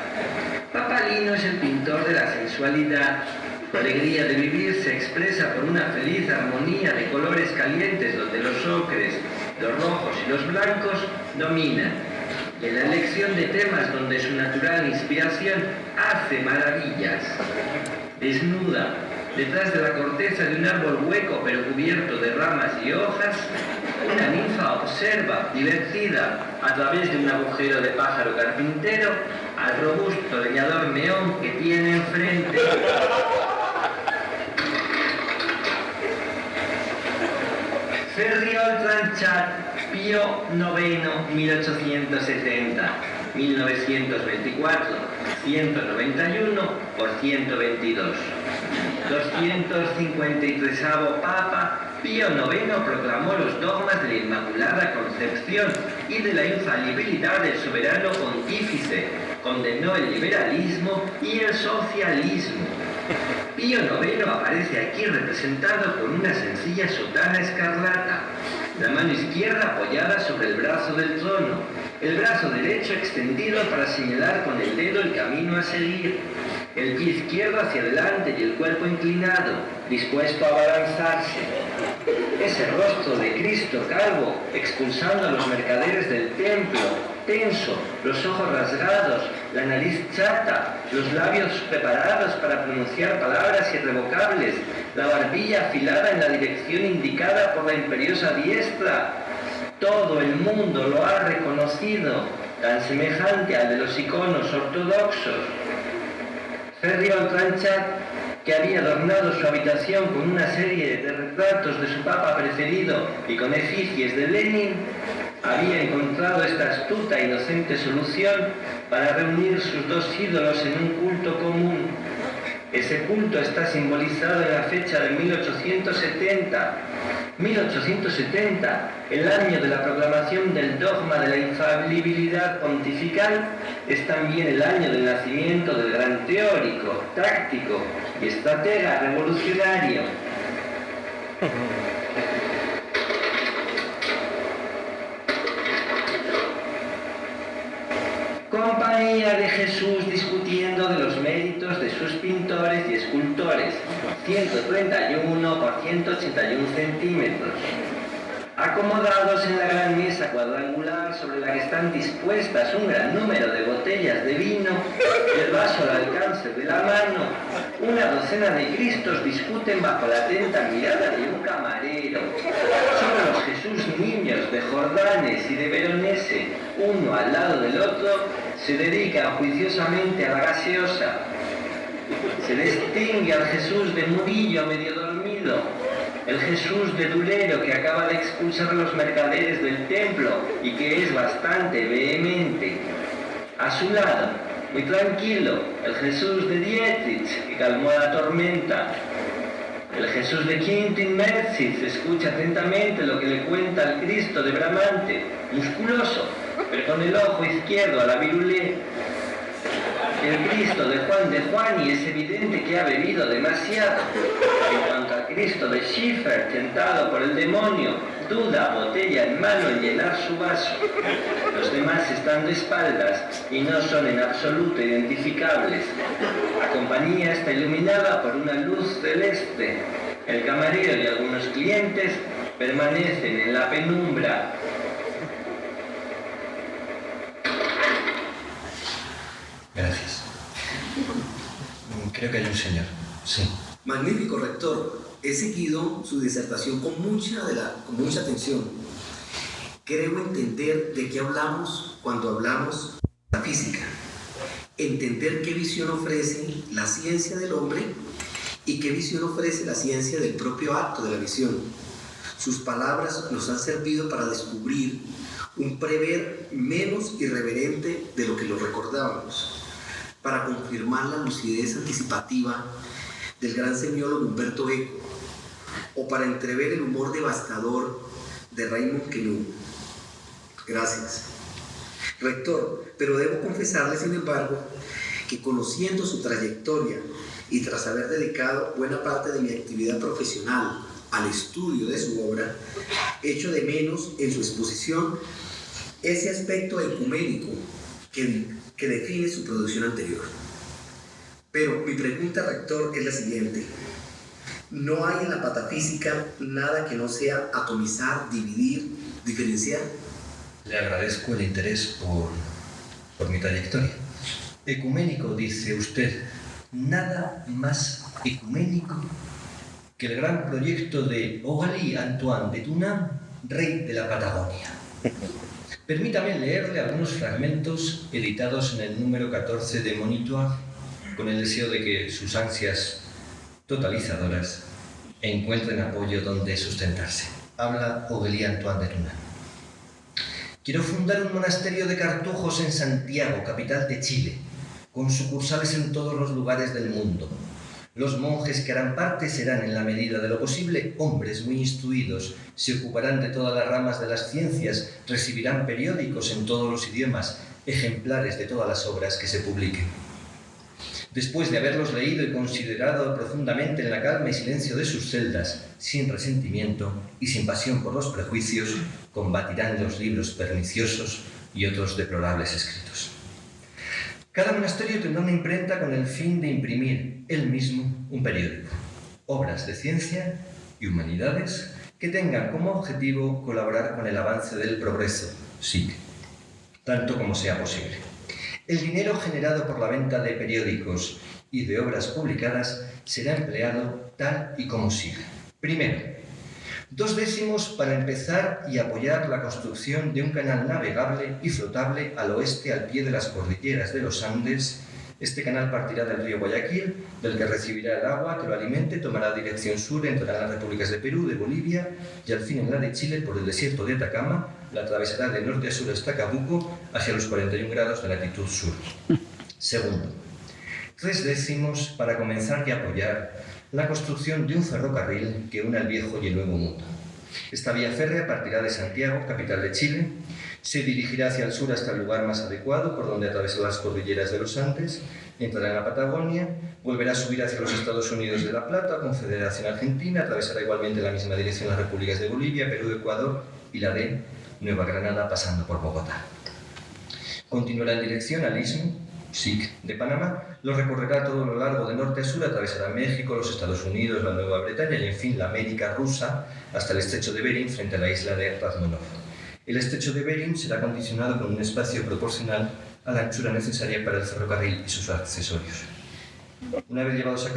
Papalino es el pintor de la sensualidad. La alegría de vivir se expresa por una feliz armonía de colores calientes donde los ocres, los rojos y los blancos dominan. Y en la elección de temas donde su natural inspiración hace maravillas. Desnuda, detrás de la corteza de un árbol hueco pero cubierto de ramas y hojas, una ninfa observa, divertida, a través de un agujero de pájaro carpintero, al robusto leñador meón que tiene enfrente. Ferriol Tranchat, Pío IX, 1870, 1924, 191 por 122. 253º Papa, Pío IX proclamó los dogmas de la Inmaculada Concepción y de la infalibilidad del soberano pontífice, condenó el liberalismo y el socialismo. Pío IX aparece aquí representado con una sencilla sotana escarlata, la mano izquierda apoyada sobre el brazo del trono, el brazo derecho extendido para señalar con el dedo el camino a seguir, el pie izquierdo hacia adelante y el cuerpo inclinado, dispuesto a abalanzarse. Ese rostro de Cristo calvo, expulsando a los mercaderes del templo, tenso, los ojos rasgados, la nariz chata, los labios preparados para pronunciar palabras irrevocables, la barbilla afilada en la dirección indicada por la imperiosa diestra. Todo el mundo lo ha reconocido, tan semejante al de los iconos ortodoxos. Ferriol Tranchat, que había adornado su habitación con una serie de retratos de su papa preferido y con efigies de Lenin, había encontrado esta astuta e inocente solución para reunir sus dos ídolos en un culto común. Ese culto está simbolizado en la fecha de 1870. 1870, el año de la proclamación del dogma de la infalibilidad pontifical, es también el año del nacimiento del gran teórico, táctico y estratega revolucionario. Compañía de Jesús discutiendo de los méritos de sus pintores y escultores, 131 por 181 centímetros. Acomodados en la gran mesa cuadrangular sobre la que están dispuestas un gran número de botellas de vino, el vaso al alcance de la mano, una docena de Cristos discuten bajo la atenta mirada de un camarero. Sobre los Jesús niños de Jordanes y de Veronese, uno al lado del otro, se dedican juiciosamente a la gaseosa. Se distingue al Jesús de Murillo medio dormido, el Jesús de Durero que acaba de expulsar a los mercaderes del templo y que es bastante vehemente. A su lado, muy tranquilo, el Jesús de Dietrich que calmó la tormenta. El Jesús de Quintin Metzitz escucha atentamente lo que le cuenta el Cristo de Bramante, musculoso, pero con el ojo izquierdo a la virulé. El Cristo de Juan es evidente que ha bebido demasiado. En cuanto al Cristo de Schiffer, tentado por el demonio, duda, botella en mano, en llenar su vaso. Los demás están de espaldas y no son en absoluto identificables. La compañía está iluminada por una luz celeste. El camarero y algunos clientes permanecen en la penumbra. Gracias. Creo que hay un señor. Sí. Magnífico, rector. He seguido su disertación con mucha atención. Creo entender de qué hablamos cuando hablamos de la física. Entender qué visión ofrece la ciencia del hombre y qué visión ofrece la ciencia del propio acto de la visión. Sus palabras nos han servido para descubrir un prever menos irreverente de lo que lo recordábamos, para confirmar la lucidez anticipativa del gran semiólogo Humberto Eco, o para entrever el humor devastador de Raymond Queneau. Gracias. Rector, pero debo confesarle, sin embargo, que conociendo su trayectoria y tras haber dedicado buena parte de mi actividad profesional al estudio de su obra, echo de menos en su exposición ese aspecto ecuménico que define su producción anterior. Pero mi pregunta, rector, es la siguiente. ¿No hay en la patafísica nada que no sea atomizar, dividir, diferenciar? Le agradezco el interés por mi trayectoria. Ecuménico, dice usted. Nada más ecuménico que el gran proyecto de Aurélie Antoine de Tounam rey de la Patagonia. Permítame leerle algunos fragmentos editados en el número 14 de Monitoire, con el deseo de que sus ansias totalizadoras encuentren apoyo donde sustentarse. Habla Aurélie Antoine de Luna. Quiero fundar un monasterio de cartujos en Santiago, capital de Chile, con sucursales en todos los lugares del mundo. Los monjes que harán parte serán, en la medida de lo posible, hombres muy instruidos, se ocuparán de todas las ramas de las ciencias, recibirán periódicos en todos los idiomas, ejemplares de todas las obras que se publiquen. Después de haberlos leído y considerado profundamente en la calma y silencio de sus celdas, sin resentimiento y sin pasión por los prejuicios, combatirán los libros perniciosos y otros deplorables escritos. Cada monasterio tendrá una imprenta con el fin de imprimir él mismo un periódico, obras de ciencia y humanidades que tengan como objetivo colaborar con el avance del progreso, sí, tanto como sea posible. El dinero generado por la venta de periódicos y de obras publicadas será empleado tal y como sigue. Primero, 2 décimos para empezar y apoyar la construcción de un canal navegable y flotable al oeste al pie de las cordilleras de los Andes. Este canal partirá del río Guayaquil, del que recibirá el agua que lo alimente, tomará dirección sur, entrará en las repúblicas de Perú, de Bolivia y al fin en la de Chile por el desierto de Atacama, la atravesará de norte a sur hasta Cabuco, hacia los 41 grados de latitud sur. Segundo, 3 décimos para comenzar y apoyar la construcción de un ferrocarril que una el viejo y el nuevo mundo. Esta vía férrea partirá de Santiago, capital de Chile, se dirigirá hacia el sur hasta el lugar más adecuado, por donde atravesará las cordilleras de los Andes, entrará en la Patagonia, volverá a subir hacia los Estados Unidos de La Plata, Confederación Argentina, atravesará igualmente la misma dirección las repúblicas de Bolivia, Perú, Ecuador y la de Nueva Granada, pasando por Bogotá. Continuará en dirección al Istmo SIC de Panamá, lo recorrerá todo lo largo de norte a sur, atravesará México, los Estados Unidos, la Nueva Bretaña y en fin la América rusa hasta el estrecho de Bering frente a la isla de Razmonov. El estrecho de Bering será condicionado con un espacio proporcional a la anchura necesaria para el ferrocarril y sus accesorios. Una vez llevados a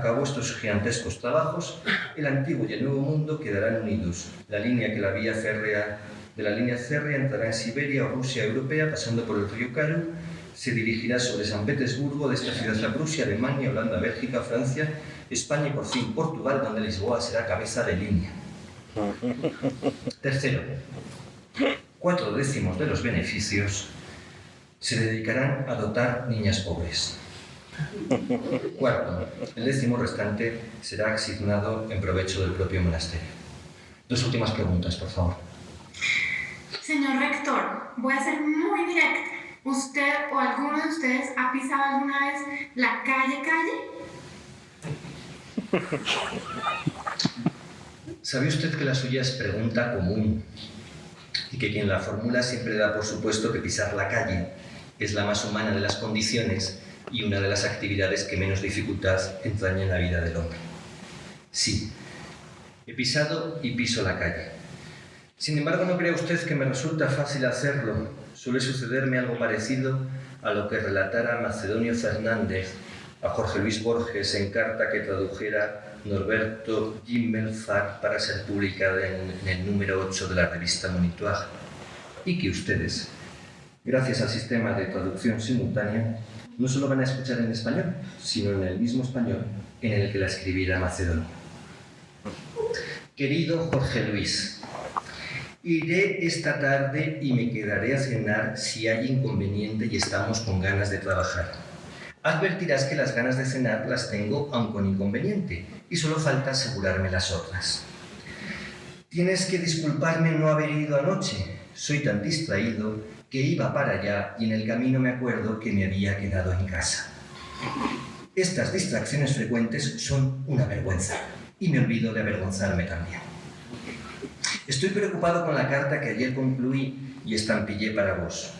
cabo estos gigantescos trabajos, el antiguo y el nuevo mundo quedarán unidos. La línea férrea entrará en Siberia o Rusia europea, pasando por el río Karun, se dirigirá sobre San Petersburgo, de esta ciudad a Prusia, Alemania, Holanda, Bélgica, Francia, España y por fin Portugal, donde Lisboa será cabeza de línea. Tercero, 4 décimos de los beneficios se dedicarán a dotar niñas pobres. Cuarto, el décimo restante será asignado en provecho del propio monasterio. 2 últimas preguntas, por favor. Señor rector, voy a ser muy directa. ¿Usted o alguno de ustedes ha pisado alguna vez la calle? ¿Sabe usted que la suya es pregunta común y que quien la formula siempre da por supuesto que pisar la calle es la más humana de las condiciones y una de las actividades que menos dificultad entraña en la vida del hombre? Sí, he pisado y piso la calle. Sin embargo, no crea usted que me resulta fácil hacerlo. Suele sucederme algo parecido a lo que relatara Macedonio Fernández a Jorge Luis Borges en carta que tradujera Norberto Gimmelfarb para ser publicada en el número 8 de la revista Monitoire, y que ustedes, gracias al sistema de traducción simultánea, no solo van a escuchar en español, sino en el mismo español en el que la escribiera Macedonio. Querido Jorge Luis, iré esta tarde y me quedaré a cenar si hay inconveniente y estamos con ganas de trabajar. Advertirás que las ganas de cenar las tengo aun con inconveniente y solo falta asegurarme las otras. Tienes que disculparme no haber ido anoche. Soy tan distraído que iba para allá y en el camino me acuerdo que me había quedado en casa. Estas distracciones frecuentes son una vergüenza y me olvido de avergonzarme también. Estoy preocupado con la carta que ayer concluí y estampillé para vos.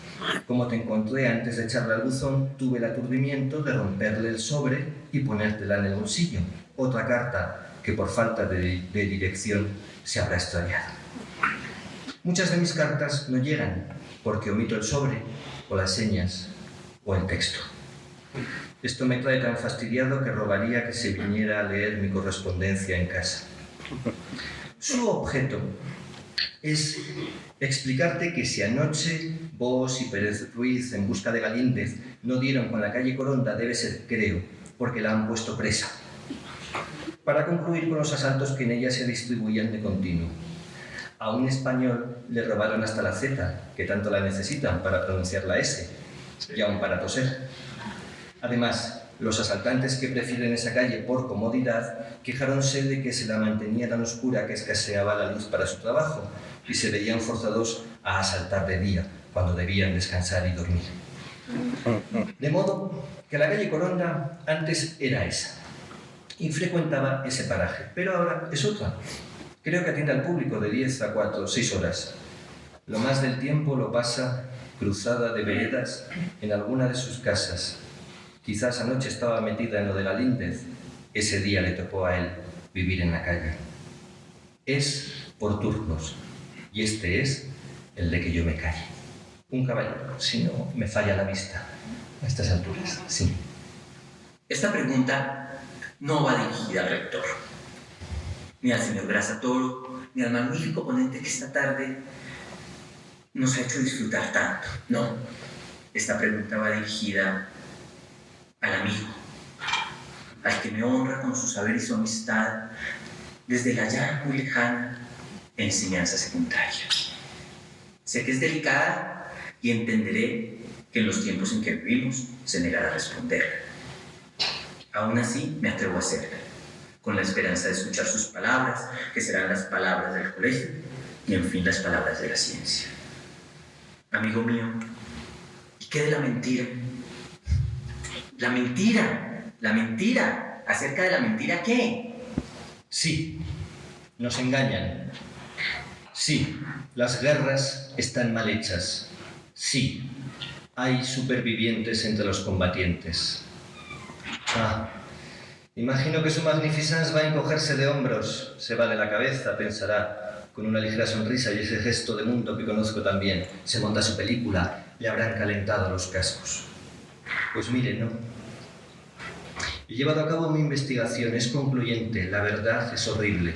Como te encontré antes de echarla al buzón, tuve el aturdimiento de romperle el sobre y ponértela en el bolsillo. Otra carta que por falta de dirección se habrá extraviado. Muchas de mis cartas no llegan porque omito el sobre o las señas o el texto. Esto me trae tan fastidiado que rogaría que se viniera a leer mi correspondencia en casa. Su objeto es explicarte que si anoche vos y Pérez Ruiz, en busca de Galíndez, no dieron con la calle Coronda, debe ser, creo, porque la han puesto presa, para concluir con los asaltos que en ella se distribuían de continuo. A un español le robaron hasta la Z, que tanto la necesitan para pronunciar la S, y aún para toser. Además, los asaltantes que prefieren esa calle por comodidad quejáronse de que se la mantenía tan oscura que escaseaba la luz para su trabajo y se veían forzados a asaltar de día, cuando debían descansar y dormir. De modo que la calle Coronda antes era esa, y frecuentaba ese paraje, pero ahora es otra. Creo que atiende al público de 10 a 4 o 6 horas. Lo más del tiempo lo pasa cruzada de veredas en alguna de sus casas. Quizás anoche estaba metida en lo de Galíndez. Ese día le tocó a él vivir en la calle. Es por turnos, y este es el de que yo me calle. Un caballero, si no me falla la vista a estas alturas. Sí. Esta pregunta no va dirigida al rector, ni al señor Grasa Toro, ni al magnífico ponente que esta tarde nos ha hecho disfrutar tanto. No, esta pregunta va dirigida al amigo, al que me honra con su saber y su amistad desde la ya muy lejana enseñanza secundaria. Sé que es delicada y entenderé que en los tiempos en que vivimos se negará a responder. Aún así me atrevo a hacerla, con la esperanza de escuchar sus palabras, que serán las palabras del colegio y en fin las palabras de la ciencia. Amigo mío, ¿y qué de la mentira? La mentira. ¿Acerca de la mentira qué? Sí, nos engañan. Sí, las guerras están mal hechas. Sí, hay supervivientes entre los combatientes. Imagino que su Magnificence va a encogerse de hombros, se va de la cabeza, pensará, con una ligera sonrisa y ese gesto de mundo que conozco también. Se monta su película, le habrán calentado los cascos. Pues mire, no. He llevado a cabo mi investigación, es concluyente, la verdad es horrible.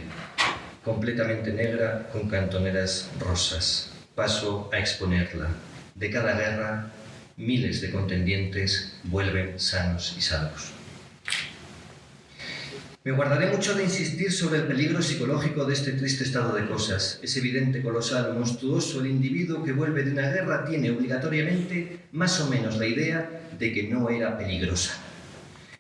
Completamente negra, con cantoneras rosas. Paso a exponerla. De cada guerra, miles de contendientes vuelven sanos y salvos. Me guardaré mucho de insistir sobre el peligro psicológico de este triste estado de cosas. Es evidente, colosal, monstruoso, el individuo que vuelve de una guerra tiene obligatoriamente más o menos la idea de que no era peligrosa.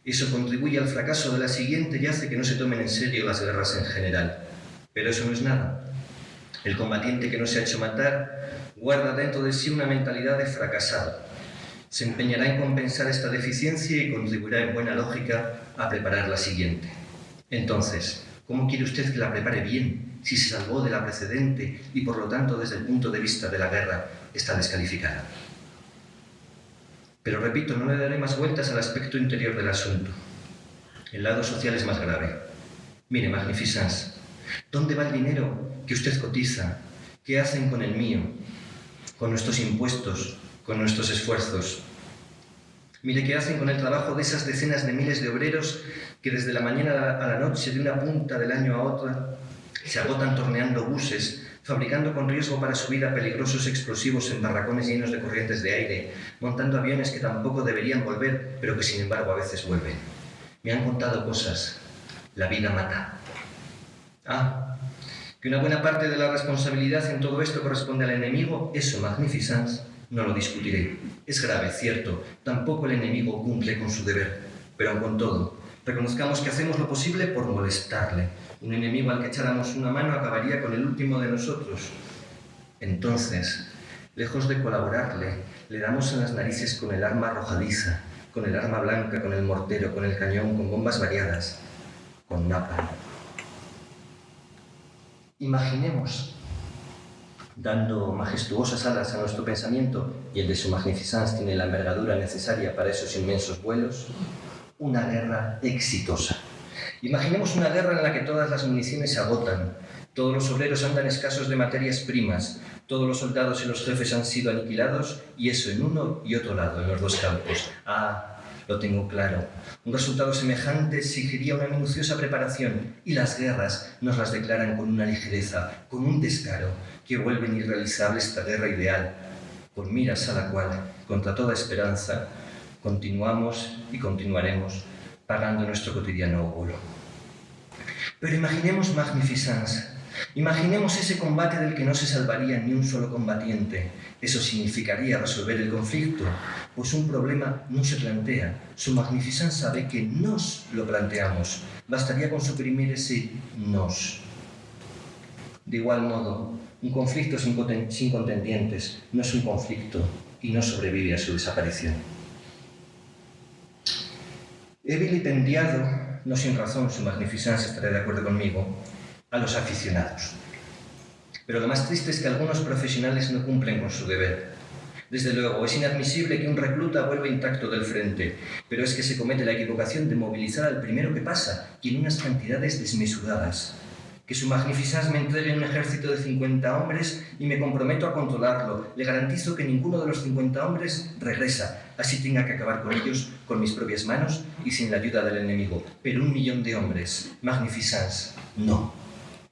Eso contribuye al fracaso de la siguiente y hace que no se tomen en serio las guerras en general. Pero eso no es nada. El combatiente que no se ha hecho matar guarda dentro de sí una mentalidad de fracasado. Se empeñará en compensar esta deficiencia y contribuirá en buena lógica a preparar la siguiente. Entonces, ¿cómo quiere usted que la prepare bien si se salvó de la precedente y por lo tanto desde el punto de vista de la guerra está descalificada? Pero repito, no le daré más vueltas al aspecto interior del asunto. El lado social es más grave. Mire, Magnificence, ¿dónde va el dinero que usted cotiza? ¿Qué hacen con el mío? Con nuestros impuestos, con nuestros esfuerzos. Mire qué hacen con el trabajo de esas decenas de miles de obreros que desde la mañana a la noche, de una punta del año a otra, se agotan torneando buses, fabricando con riesgo para su vida peligrosos explosivos en barracones llenos de corrientes de aire, montando aviones que tampoco deberían volver, pero que sin embargo a veces vuelven. Me han contado cosas. La vida mata. Que una buena parte de la responsabilidad en todo esto corresponde al enemigo, eso, Magnificence, no lo discutiré. Es grave, cierto, tampoco el enemigo cumple con su deber, pero aun con todo, reconozcamos que hacemos lo posible por molestarle. Un enemigo al que echáramos una mano acabaría con el último de nosotros. Entonces, lejos de colaborarle, le damos en las narices con el arma arrojadiza, con el arma blanca, con el mortero, con el cañón, con bombas variadas, con napalm. Imaginemos, dando majestuosas alas a nuestro pensamiento, y el de su Magnificence tiene la envergadura necesaria para esos inmensos vuelos, una guerra exitosa. Imaginemos una guerra en la que todas las municiones se agotan, todos los obreros andan escasos de materias primas, todos los soldados y los jefes han sido aniquilados, y eso en uno y otro lado, en los dos campos. Lo tengo claro. Un resultado semejante exigiría una minuciosa preparación, y las guerras nos las declaran con una ligereza, con un descaro, que vuelven irrealizable esta guerra ideal, con miras a la cual, contra toda esperanza, continuamos y continuaremos pagando nuestro cotidiano óvulo. Pero imaginemos Magnificence, imaginemos ese combate del que no se salvaría ni un solo combatiente. Eso significaría resolver el conflicto, pues un problema no se plantea. Su Magnificence sabe que nos lo planteamos. Bastaría con suprimir ese nos. De igual modo, un conflicto sin contendientes no es un conflicto y no sobrevive a su desaparición. He vilipendiado, no sin razón, su Magnificence estará de acuerdo conmigo, a los aficionados. Pero lo más triste es que algunos profesionales no cumplen con su deber. Desde luego, es inadmisible que un recluta vuelva intacto del frente, pero es que se comete la equivocación de movilizar al primero que pasa y en unas cantidades desmesuradas. Que su Magnificence me entregue un ejército de 50 hombres y me comprometo a controlarlo. Le garantizo que ninguno de los 50 hombres regresa, así tenga que acabar con ellos con mis propias manos y sin la ayuda del enemigo. Pero 1 millón de hombres, Magnificence, no.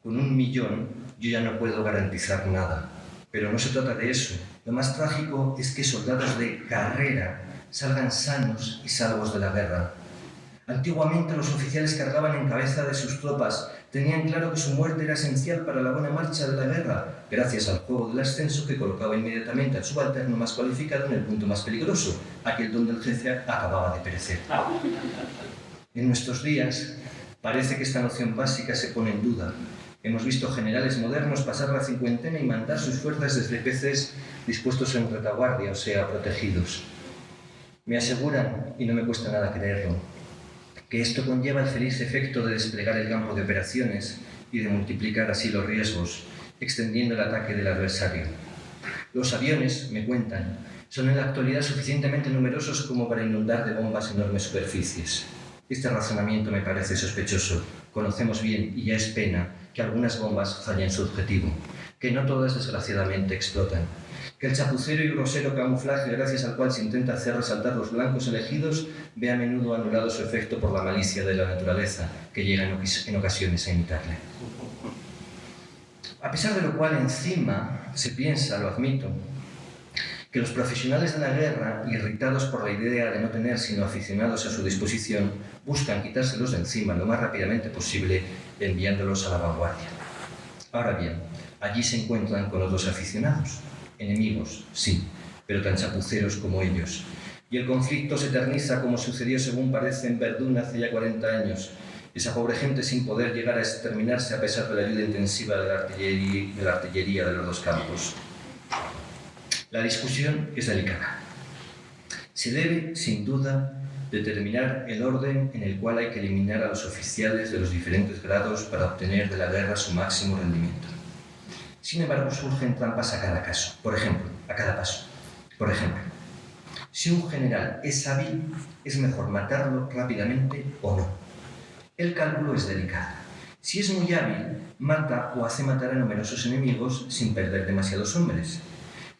Con 1 millón yo ya no puedo garantizar nada. Pero no se trata de eso. Lo más trágico es que soldados de carrera salgan sanos y salvos de la guerra. Antiguamente los oficiales cargaban en cabeza de sus tropas, tenían claro que su muerte era esencial para la buena marcha de la guerra, gracias al juego del ascenso que colocaba inmediatamente al subalterno más cualificado en el punto más peligroso, aquel donde el jefe acababa de perecer. En nuestros días parece que esta noción básica se pone en duda. Hemos visto generales modernos pasar la cincuentena y mandar sus fuerzas desde PCs dispuestos en retaguardia, o sea, protegidos. Me aseguran, y no me cuesta nada creerlo, que esto conlleva el feliz efecto de desplegar el campo de operaciones y de multiplicar así los riesgos, extendiendo el ataque del adversario. Los aviones, me cuentan, son en la actualidad suficientemente numerosos como para inundar de bombas enormes superficies. Este razonamiento me parece sospechoso. Conocemos bien, y ya es pena, que algunas bombas fallen su objetivo, que no todas desgraciadamente explotan, que el chapucero y grosero camuflaje gracias al cual se intenta hacer resaltar los blancos elegidos ve a menudo anulado su efecto por la malicia de la naturaleza, que llega en ocasiones a imitarle. A pesar de lo cual, encima, se piensa, lo admito, que los profesionales de la guerra, irritados por la idea de no tener sino aficionados a su disposición, buscan quitárselos de encima lo más rápidamente posible, enviándolos a la vanguardia. Ahora bien, allí se encuentran con otros aficionados. Enemigos, sí, pero tan chapuceros como ellos. Y el conflicto se eterniza como sucedió, según parece, en Verdún hace ya 40 años. Esa pobre gente sin poder llegar a exterminarse a pesar de la ayuda intensiva de la artillería de los dos campos. La discusión es delicada. Se debe, sin duda, determinar el orden en el cual hay que eliminar a los oficiales de los diferentes grados para obtener de la guerra su máximo rendimiento. Sin embargo, surgen trampas a cada caso. Por ejemplo, a cada paso. Por ejemplo, si un general es hábil, es mejor matarlo rápidamente o no. El cálculo es delicado. Si es muy hábil, mata o hace matar a numerosos enemigos sin perder demasiados hombres.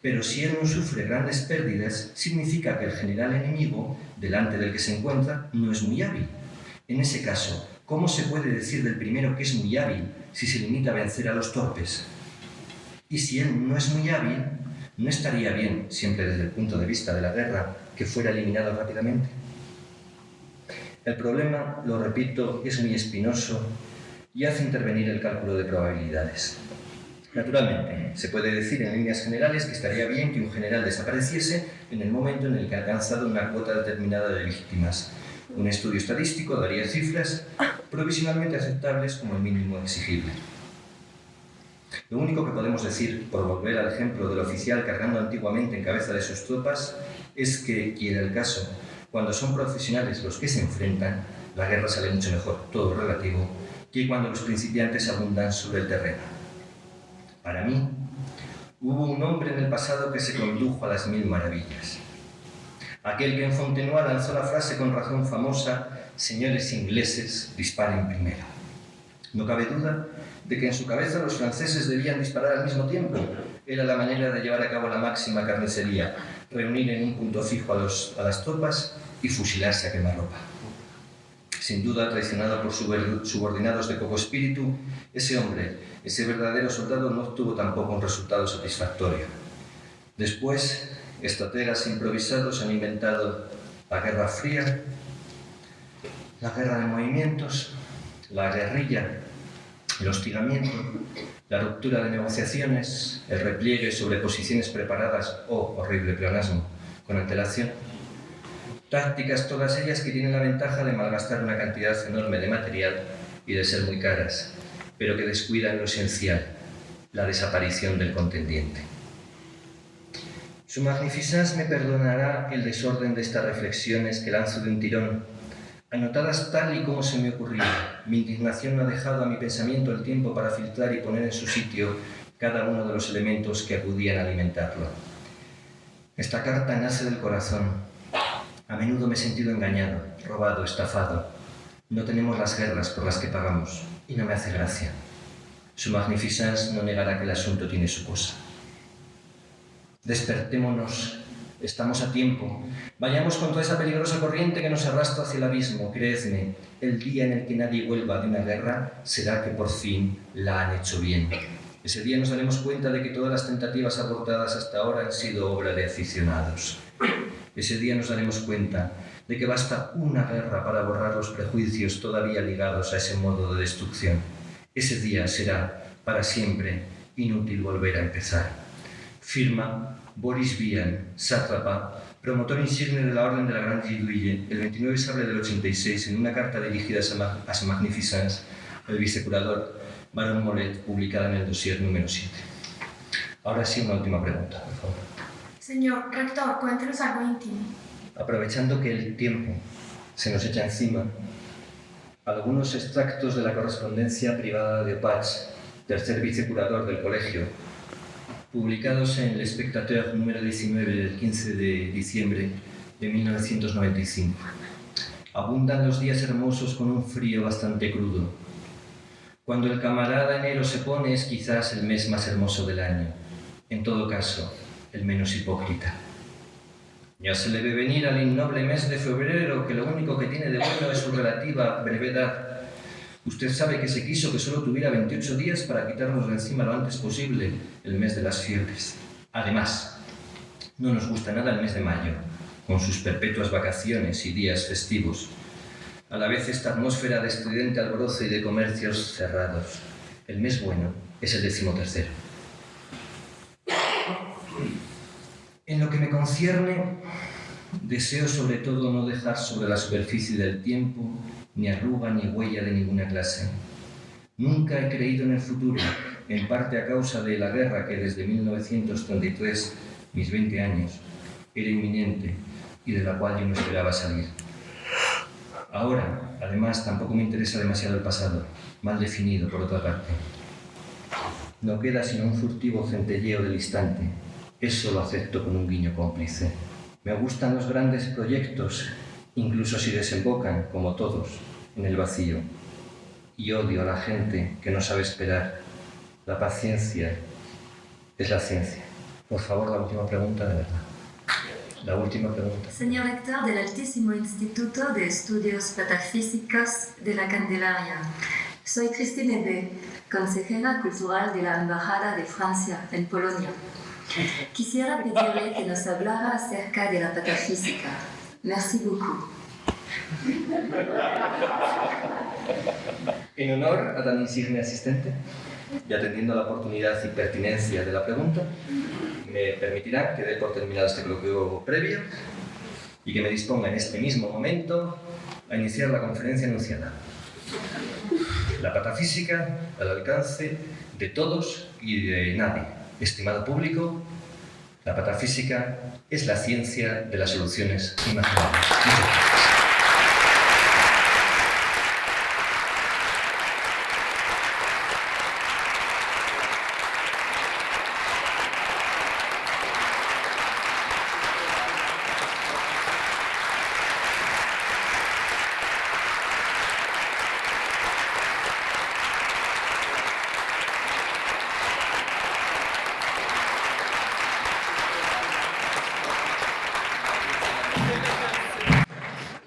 Pero si él no sufre grandes pérdidas, significa que el general enemigo, delante del que se encuentra, no es muy hábil. En ese caso, ¿cómo se puede decir del primero que es muy hábil si se limita a vencer a los torpes? Y si él no es muy hábil, ¿no estaría bien, siempre desde el punto de vista de la guerra, que fuera eliminado rápidamente? El problema, lo repito, es muy espinoso y hace intervenir el cálculo de probabilidades. Naturalmente, se puede decir en líneas generales que estaría bien que un general desapareciese en el momento en el que ha alcanzado una cuota determinada de víctimas. Un estudio estadístico daría cifras provisionalmente aceptables como el mínimo exigible. Lo único que podemos decir, por volver al ejemplo del oficial cargando antiguamente en cabeza de sus tropas, es que, quiera el caso, cuando son profesionales los que se enfrentan, la guerra sale mucho mejor, todo relativo, que cuando los principiantes abundan sobre el terreno. Para mí, hubo un hombre en el pasado que se condujo a las 1000 maravillas. Aquel que en Fontenoy lanzó la frase con razón famosa: «Señores ingleses, disparen primero». No cabe duda de que en su cabeza los franceses debían disparar al mismo tiempo. Era la manera de llevar a cabo la máxima carnicería, reunir en un punto fijo a las tropas y fusilarse a quemarropa. sin duda traicionado por subordinados de poco espíritu, ese hombre, ese verdadero soldado, no obtuvo tampoco un resultado satisfactorio. Después, estrategas improvisados han inventado la Guerra Fría, la guerra de movimientos, la guerrilla, el hostigamiento, la ruptura de negociaciones, el repliegue sobre posiciones preparadas o horrible pleonasmo con antelación. Tácticas todas ellas que tienen la ventaja de malgastar una cantidad enorme de material y de ser muy caras, pero que descuidan lo esencial, la desaparición del contendiente. Su Magnificence me perdonará el desorden de estas reflexiones que lanzo de un tirón, anotadas tal y como se me ocurrió. Mi indignación no ha dejado a mi pensamiento el tiempo para filtrar y poner en su sitio cada uno de los elementos que acudían a alimentarlo. Esta carta nace del corazón. A menudo me he sentido engañado, robado, estafado. No tenemos las guerras por las que pagamos, y no me hace gracia. Su Magnificence no negará que el asunto tiene su cosa. Despertémonos, estamos a tiempo. Vayamos contra esa peligrosa corriente que nos arrastra hacia el abismo. Creedme, el día en el que nadie vuelva de una guerra será que por fin la han hecho bien. Ese día nos daremos cuenta de que todas las tentativas abortadas hasta ahora han sido obra de aficionados. Ese día nos daremos cuenta de que basta una guerra para borrar los prejuicios todavía ligados a ese modo de destrucción. Ese día será, para siempre, inútil volver a empezar. Firma Boris Vian, sátrapa, promotor insigne de la Orden de la Gran Guillouille, el 29 de abril del 86, en una carta dirigida a Su Magnificence, el vicecurador Baron Molet, publicada en el dossier número 7. Ahora sí, una última pregunta, por favor. Señor rector, cuéntenos algo íntimo. Aprovechando que el tiempo se nos echa encima, algunos extractos de la correspondencia privada de Opach, tercer vicecurador del colegio, publicados en El Spectateur número 19 del 15 de diciembre de 1995. Abundan los días hermosos con un frío bastante crudo. Cuando el camarada enero se pone es quizás el mes más hermoso del año. En todo caso, el menos hipócrita. Ya se le ve venir al innoble mes de febrero, que lo único que tiene de bueno es su relativa brevedad. Usted sabe que se quiso que solo tuviera 28 días para quitarnos de encima lo antes posible el mes de las fiebres. Además, no nos gusta nada el mes de mayo, con sus perpetuas vacaciones y días festivos. A la vez esta atmósfera de estridente alborozo y de comercios cerrados. El mes bueno es el 13º. En lo que me concierne, deseo sobre todo no dejar sobre la superficie del tiempo ni arruga ni huella de ninguna clase. Nunca he creído en el futuro, en parte a causa de la guerra que desde 1933, mis 20 años, era inminente y de la cual yo no esperaba salir. Ahora, además, tampoco me interesa demasiado el pasado, mal definido por otra parte. No queda sino un furtivo centelleo del instante. Eso lo acepto con un guiño cómplice. Me gustan los grandes proyectos, incluso si desembocan, como todos, en el vacío. Y odio a la gente que no sabe esperar. La paciencia es la ciencia. Por favor, la última pregunta, de verdad. La última pregunta. Señor rector del Altísimo Instituto de Estudios Patafísicos de la Candelaria, soy Christine B., consejera cultural de la Embajada de Francia en Polonia. Quisiera pedirle que nos hablara acerca de la patafísica. Merci beaucoup. En honor a tan insigne asistente, y atendiendo a la oportunidad y pertinencia de la pregunta, me permitirá que dé por terminado este coloquio previo y que me disponga en este mismo momento a iniciar la conferencia anunciada. La patafísica al alcance de todos y de nadie. Estimado público, la patafísica es la ciencia de las soluciones imaginables. Muchas gracias.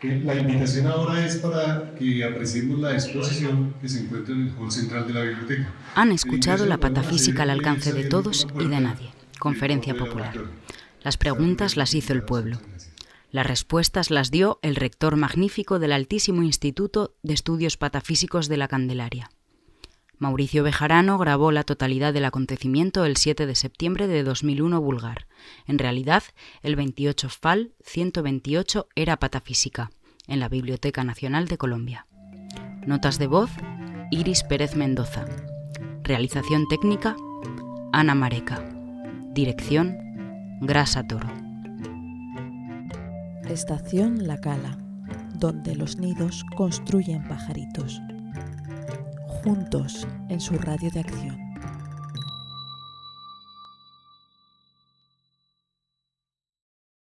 La invitación ahora es para que apreciemos la exposición que se encuentra en el hall central de la biblioteca. Han escuchado la patafísica al alcance de todos y de nadie. Conferencia popular. Las preguntas las hizo el pueblo. Las respuestas las dio el rector magnífico del Altísimo Instituto de Estudios Patafísicos de la Candelaria. Mauricio Bejarano grabó la totalidad del acontecimiento el 7 de septiembre de 2001 vulgar. En realidad, el 28 FAL 128 era patafísica, en la Biblioteca Nacional de Colombia. Notas de voz, Iris Pérez Mendoza. Realización técnica, Ana Mareca. Dirección, Grasa Toro. Estación La Cala, donde los nidos construyen pajaritos. Juntos en su radio de acción.